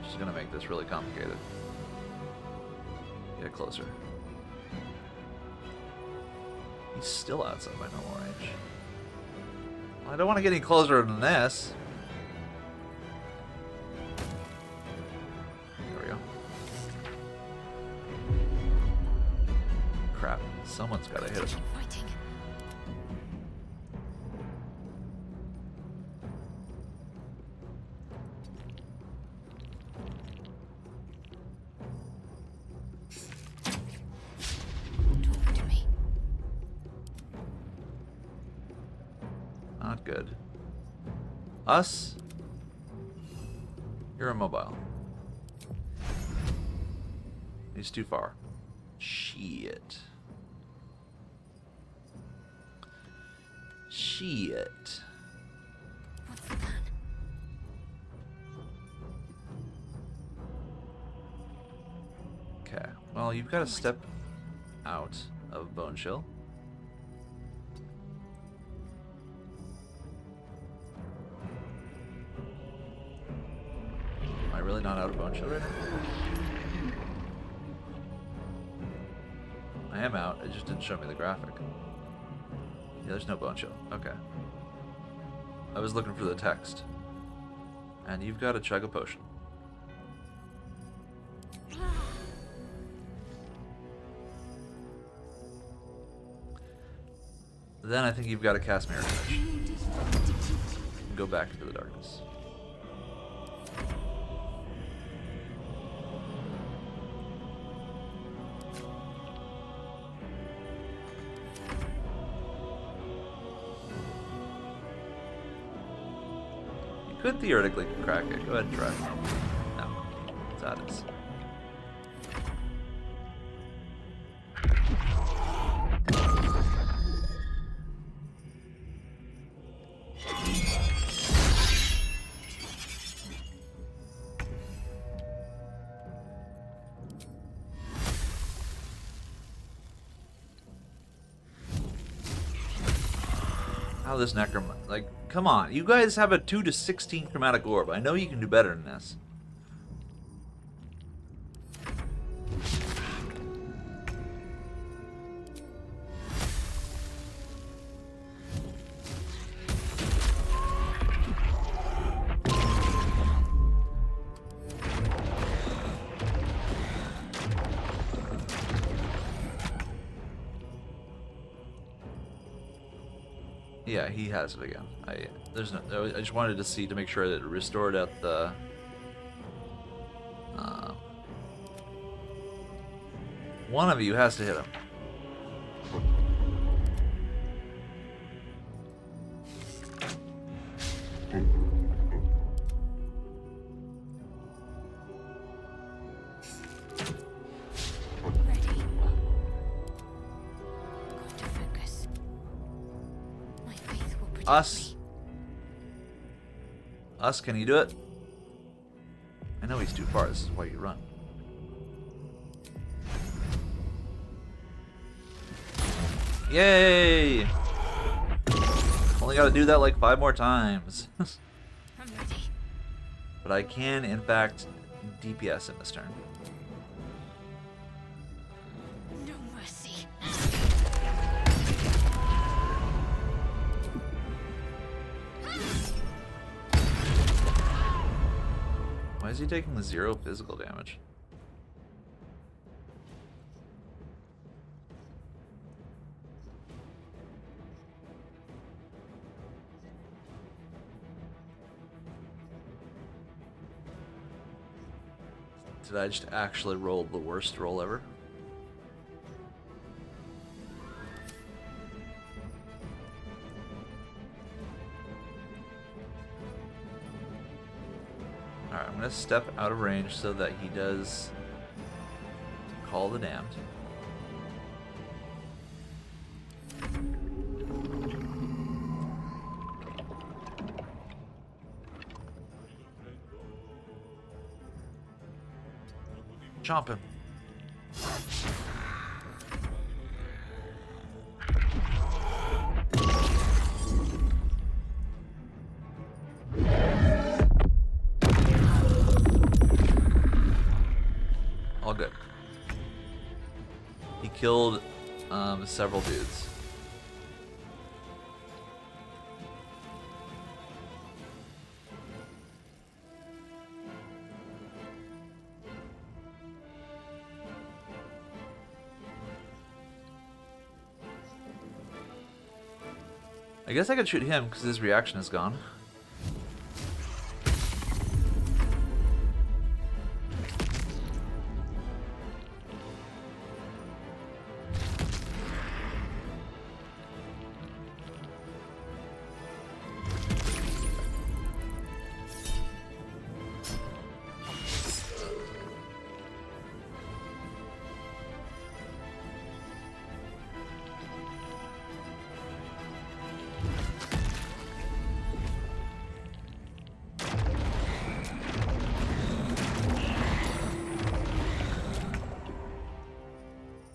which is going to make this really complicated. Yeah, get closer. He's still outside my normal range. Well, I don't want to get any closer than this. There we go. Crap. Someone's got to hit him. Fighting. Talk to me. Not good. Us? You're immobile. He's too far. Shit. Shit. What's the plan? Okay. Well, you've got to step out of Bone Chill. Am I really not out of Bone Chill right now? I am out. It just didn't show me the graphic. Yeah, there's no Bone Chill. Okay. I was looking for the text. And you've got to chug a potion. Then I think you've got to cast Mirror Image. And go back into the darkness. You could theoretically crack it. Go ahead and try it. No. That is. How this necrom, like, come on, you guys have a 2 to 16 chromatic orb. I know you can do better than this. Yeah, he has it again. I just wanted to see to make sure that it restored at the one of you has to hit him. Ready. Got to focus. My faith will protect Us. me. Us, can you do it? I know he's too far, this is why you run. Yay! Only gotta do that like 5 more times. I'm ready. But I can, in fact, DPS in this turn. No mercy. Why is he taking the 0 physical damage? Did I just actually roll the worst roll ever? Alright, I'm gonna step out of range so that he does call the damned. Chomp him. All good. He killed several dudes. I guess I could shoot him because his reaction is gone.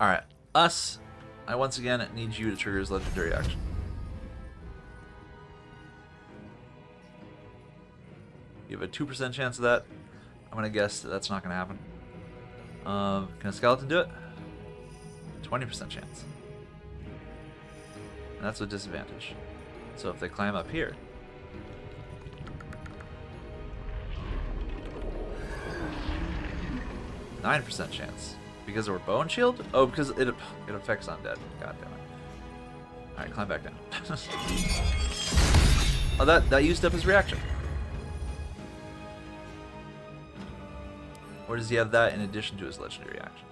Alright, us. I once again need you to trigger his legendary action. You have a 2% chance of that. I'm gonna guess that that's not gonna happen. Can a skeleton do it? 20% chance. And that's a disadvantage. So if they climb up here, %9 chance. Because of our bone shield? Oh, because it affects undead. God damn it. Alright, climb back down. Oh, that used up his reaction. Or does he have that in addition to his legendary action?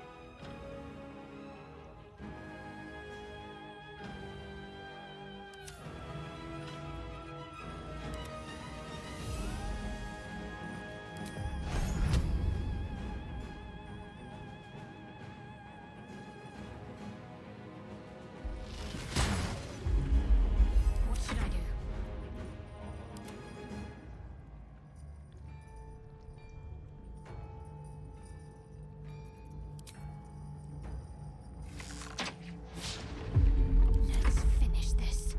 What should I do? Let's finish this.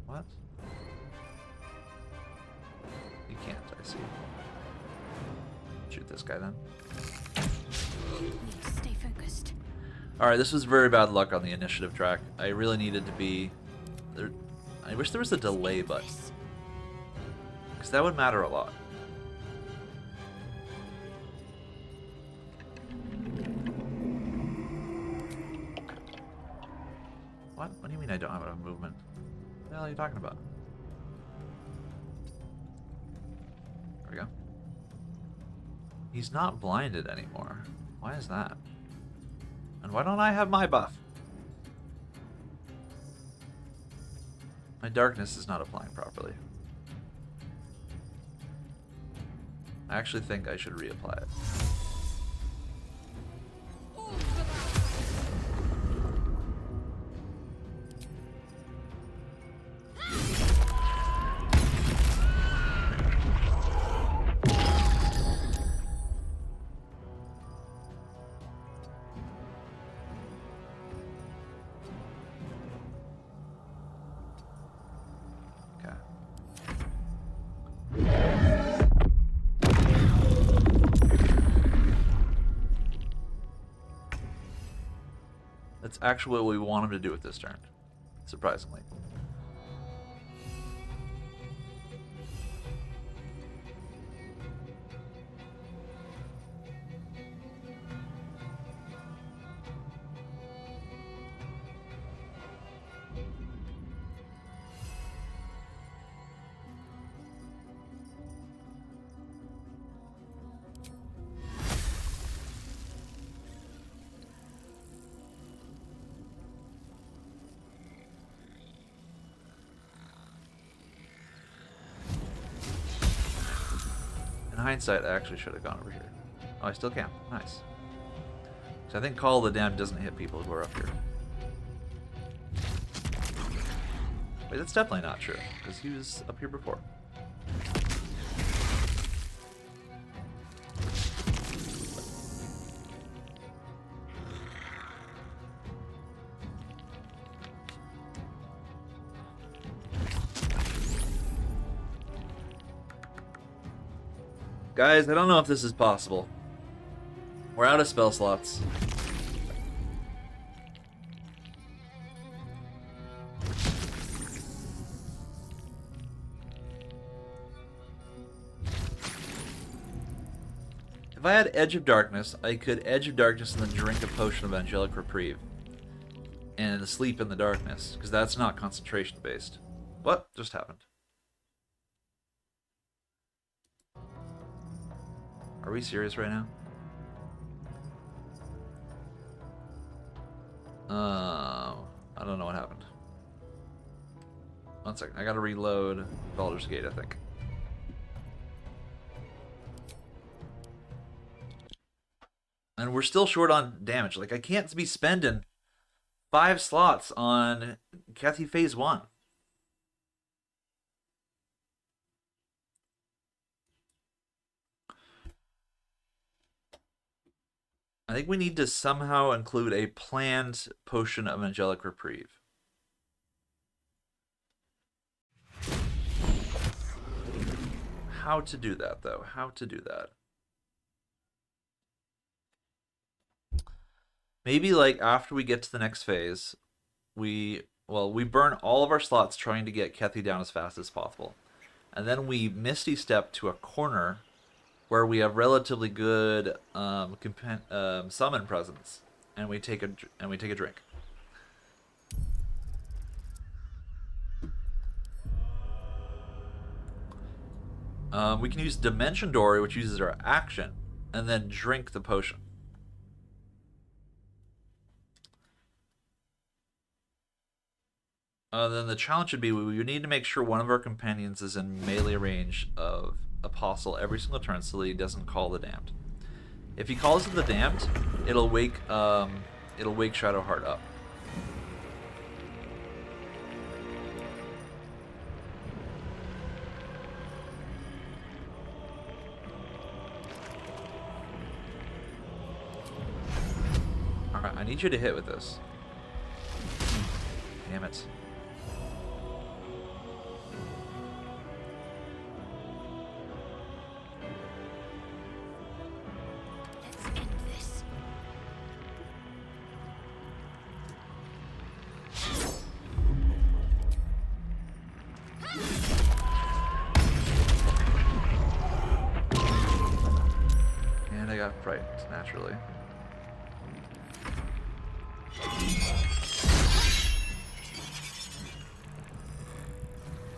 What? You can't, I see. Shoot this guy then. Need to stay focused. Alright, this was very bad luck on the initiative track. I really needed to be... There, I wish there was a delay button, This. because that would matter a lot. What? What do you mean I don't have enough movement? What the hell are you talking about? There we go. He's not blinded anymore. Why is that? And why don't I have my buff? My darkness is not applying properly. I actually think I should reapply it. Okay. That's actually what we want him to do with this turn, surprisingly. In hindsight, I actually should have gone over here. Oh, I still can. Nice. So I think Call of the Damned doesn't hit people who are up here. Wait, that's definitely not true, because he was up here before. Guys, I don't know if this is possible. We're out of spell slots. If I had Edge of Darkness, I could Edge of Darkness and then drink a potion of Angelic Reprieve. And sleep in the darkness, because that's not concentration based. What just happened? Are we serious right now? I don't know what happened. One second, I gotta reload Baldur's Gate, I think. And we're still short on damage. Like, I can't be spending 5 slots on Kethy Phase 1. I think we need to somehow include a planned potion of Angelic Reprieve. How to do that, though? How to do that? Maybe, like, after we get to the next phase, we burn all of our slots trying to get Kethy down as fast as possible. And then we Misty Step to a corner where we have relatively good summon presence, and we take a drink. We can use Dimension Door, which uses our action, and then drink the potion. Then the challenge should be we need to make sure one of our companions is in melee range of Apostle every single turn so that he doesn't call the Damned. If he calls the Damned, it'll wake Shadowheart up. Alright, I need you to hit with this. Damn it. Right, naturally.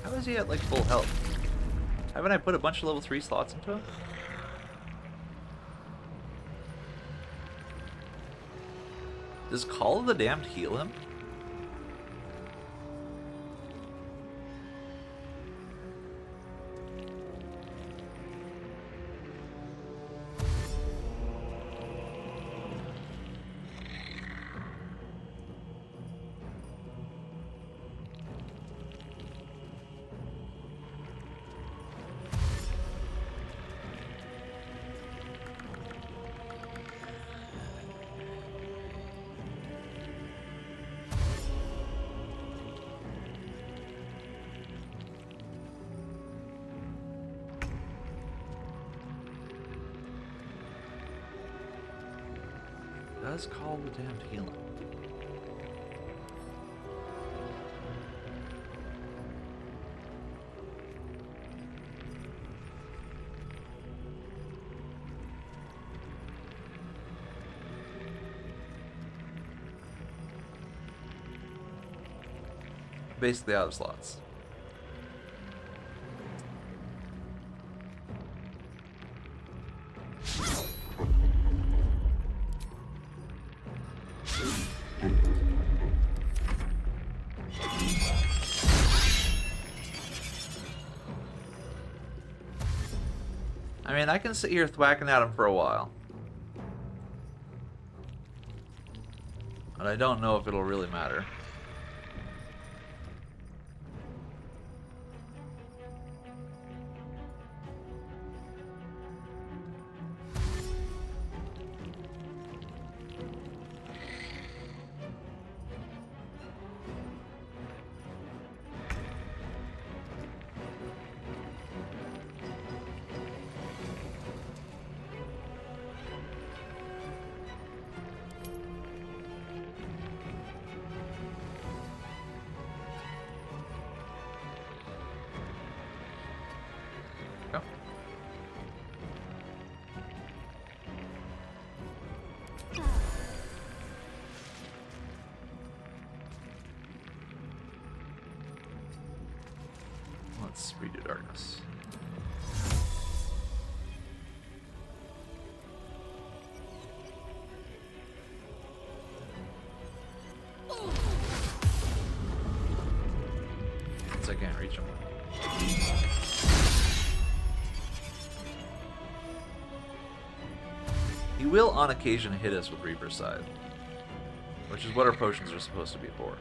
How is he at like full health? Haven't I put a bunch of level 3 slots into him? Does Call of the Damned heal him? Does Call the Damned heal him? Basically out of slots. I mean, I can sit here thwacking at him for a while. But I don't know if it'll really matter. Let's redo darkness. Since I can't reach him. He will on occasion hit us with Reaper's Side, which is what our potions are supposed to be for.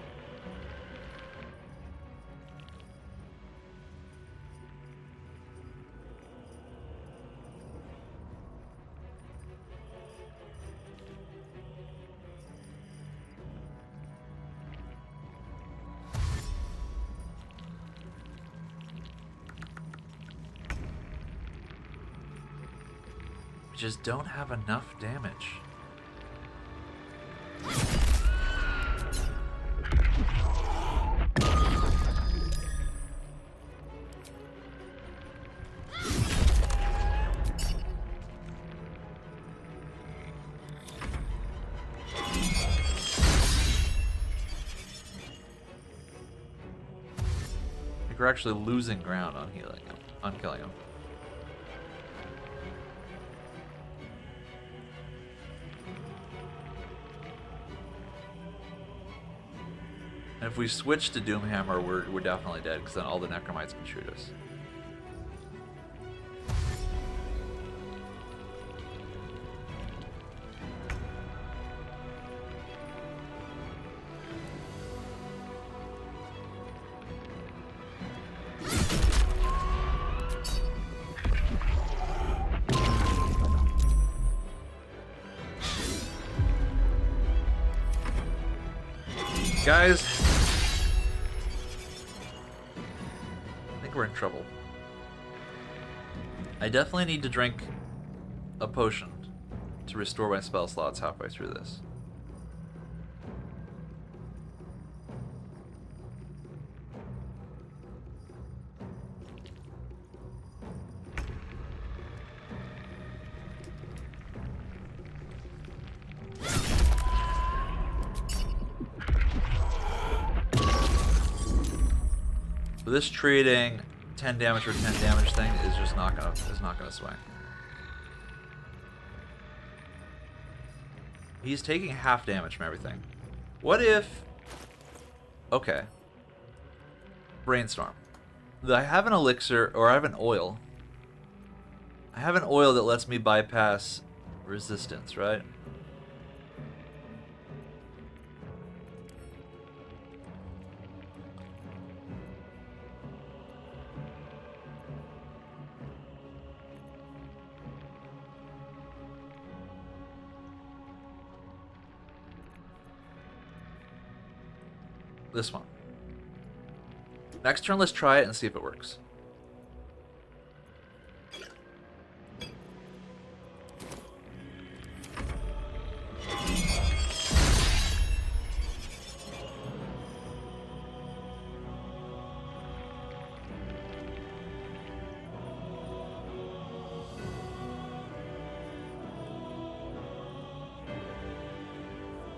Just don't have enough damage. Like we're actually losing ground on healing him, on killing him. And if we switch to Doomhammer, we're definitely dead, because then all the Necromites can shoot us. Guys, I think we're in trouble. I definitely need to drink a potion to restore my spell slots halfway through this. But this trading 10 damage for 10 damage thing is just not gonna swing. He's taking half damage from everything. What if... Okay. Brainstorm. I have an elixir, or I have an oil. I have an oil that lets me bypass resistance, right? This one. Next turn, let's try it and see if it works.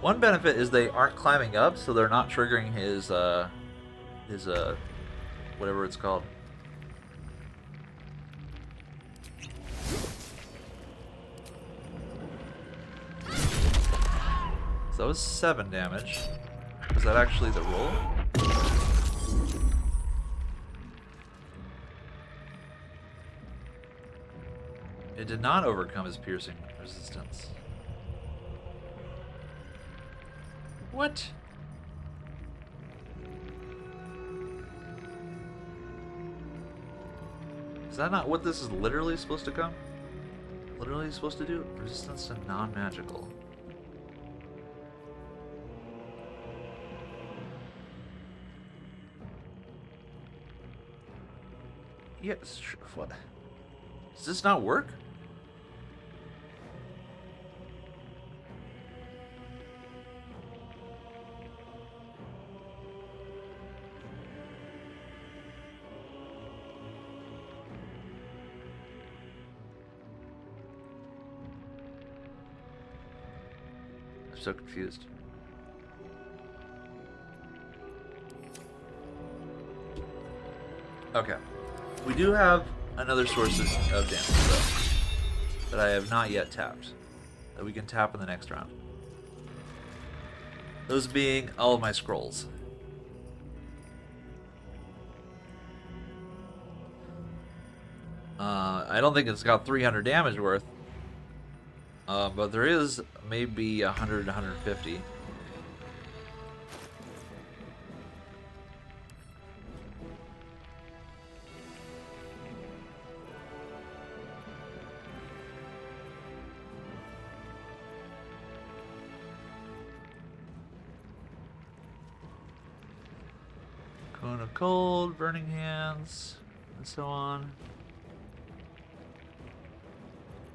One benefit is they aren't climbing up, so they're not triggering his whatever it's called. So that was 7 damage. Was that actually the roll? It did not overcome his piercing resistance. What? Is that not what this is literally supposed to come? Literally supposed to do? Resistance to non-magical. Yes, what? Does this not work? I'm so confused. Okay. We do have another source of damage, though, that I have not yet tapped, that we can tap in the next round. Those being all of my scrolls. I don't think it's got 300 damage worth, but there is maybe 100, 150. Cone of Cold, Burning Hands, and so on.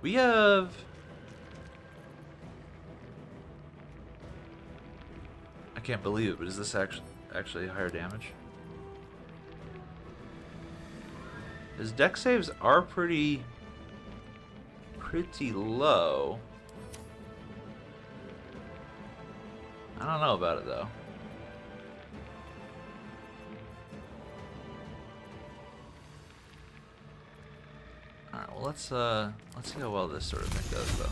We have... I can't believe it, but is this actually higher damage? His dex saves are pretty low. I don't know about it though. Alright, well let's see how well this sort of thing does though.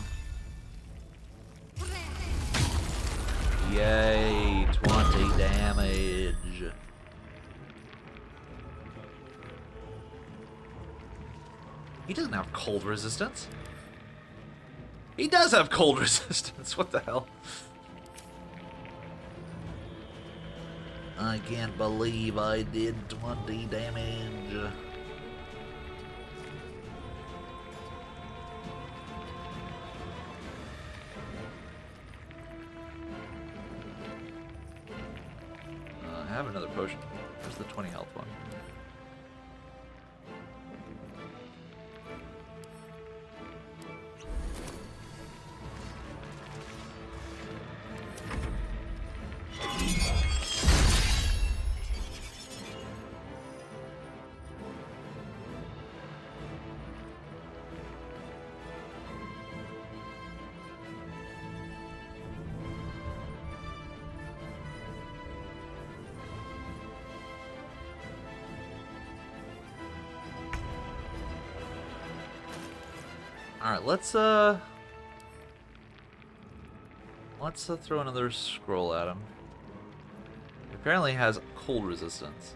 Yay, 20 damage. He doesn't have cold resistance. He does have cold resistance. What the hell? I can't believe I did 20 damage. I have another potion. Where's the 20 health one? Alright, let's throw another scroll at him. He apparently has cold resistance.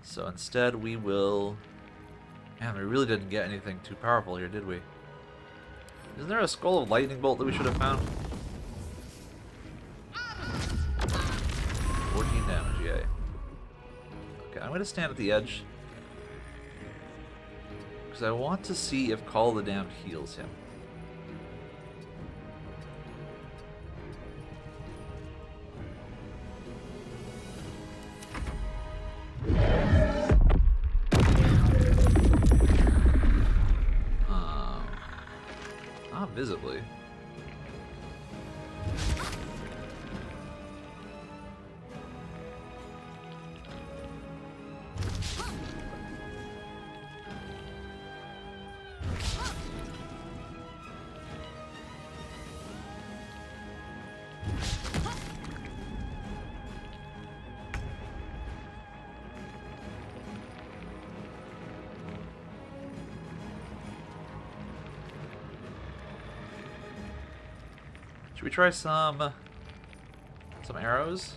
So instead we will... Man, we really didn't get anything too powerful here, did we? Isn't there a skull of lightning bolt that we should have found? 14 damage, yay. Okay, I'm gonna stand at the edge. Because I want to see if Call of the Damned heals him. Not visibly. Should we try some arrows?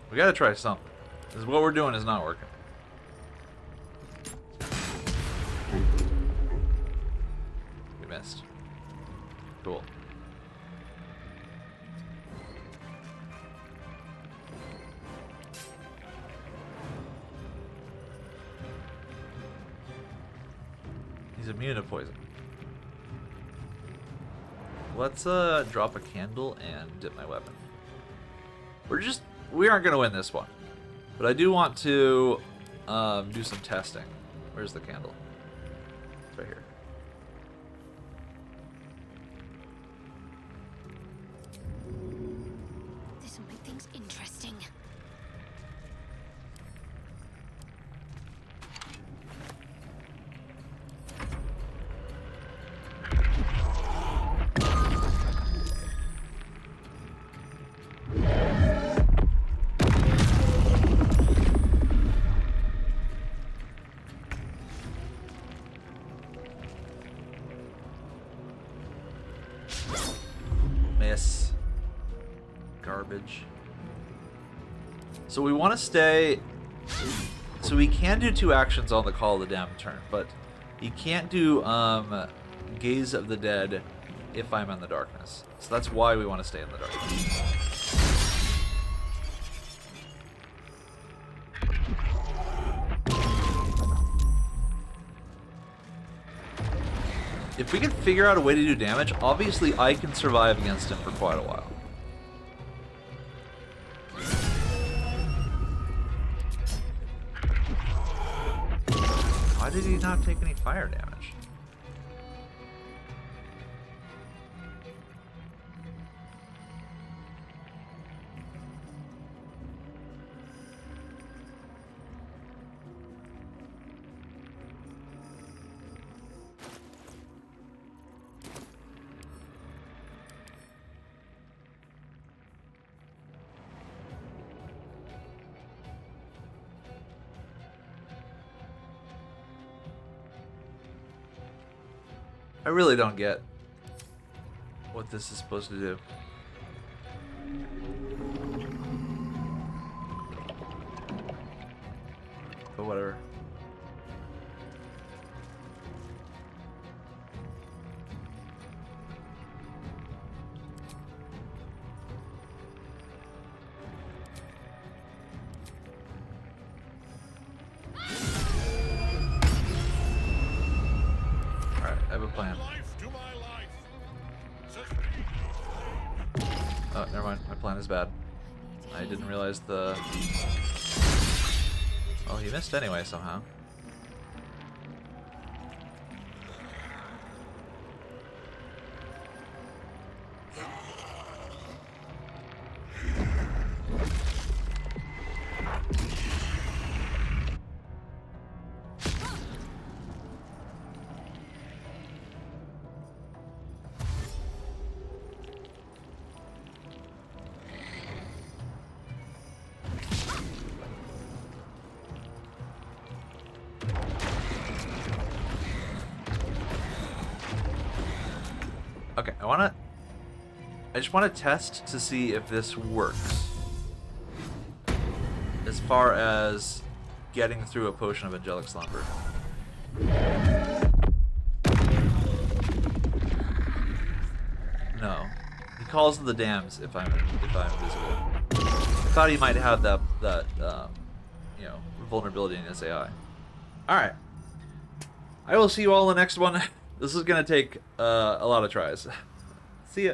We gotta try something. Because what we're doing is not working. We missed. Cool. He's immune to poison. Let's drop a candle and dip my weapon. We aren't gonna win this one, but I do want to do some testing. Where's the candle? It's right here. This will make things interesting. garbage. So we want to stay... So we can do 2 actions on the Call of the Damned turn, but you can't do Gaze of the Dead if I'm in the darkness. So that's why we want to stay in the darkness. If we can figure out a way to do damage, obviously I can survive against him for quite a while. Why did he not take any fire damage? I really don't get what this is supposed to do. But whatever. Plan. Oh, never mind. My plan is bad. I didn't realize the... Oh, he missed anyway somehow. Okay, I just want to test to see if this works. As far as getting through a potion of angelic slumber. No. He calls the dams if I'm invisible. I thought he might have that you know, vulnerability in his AI. Alright. I will see you all in the next one. This is gonna take a lot of tries. See ya.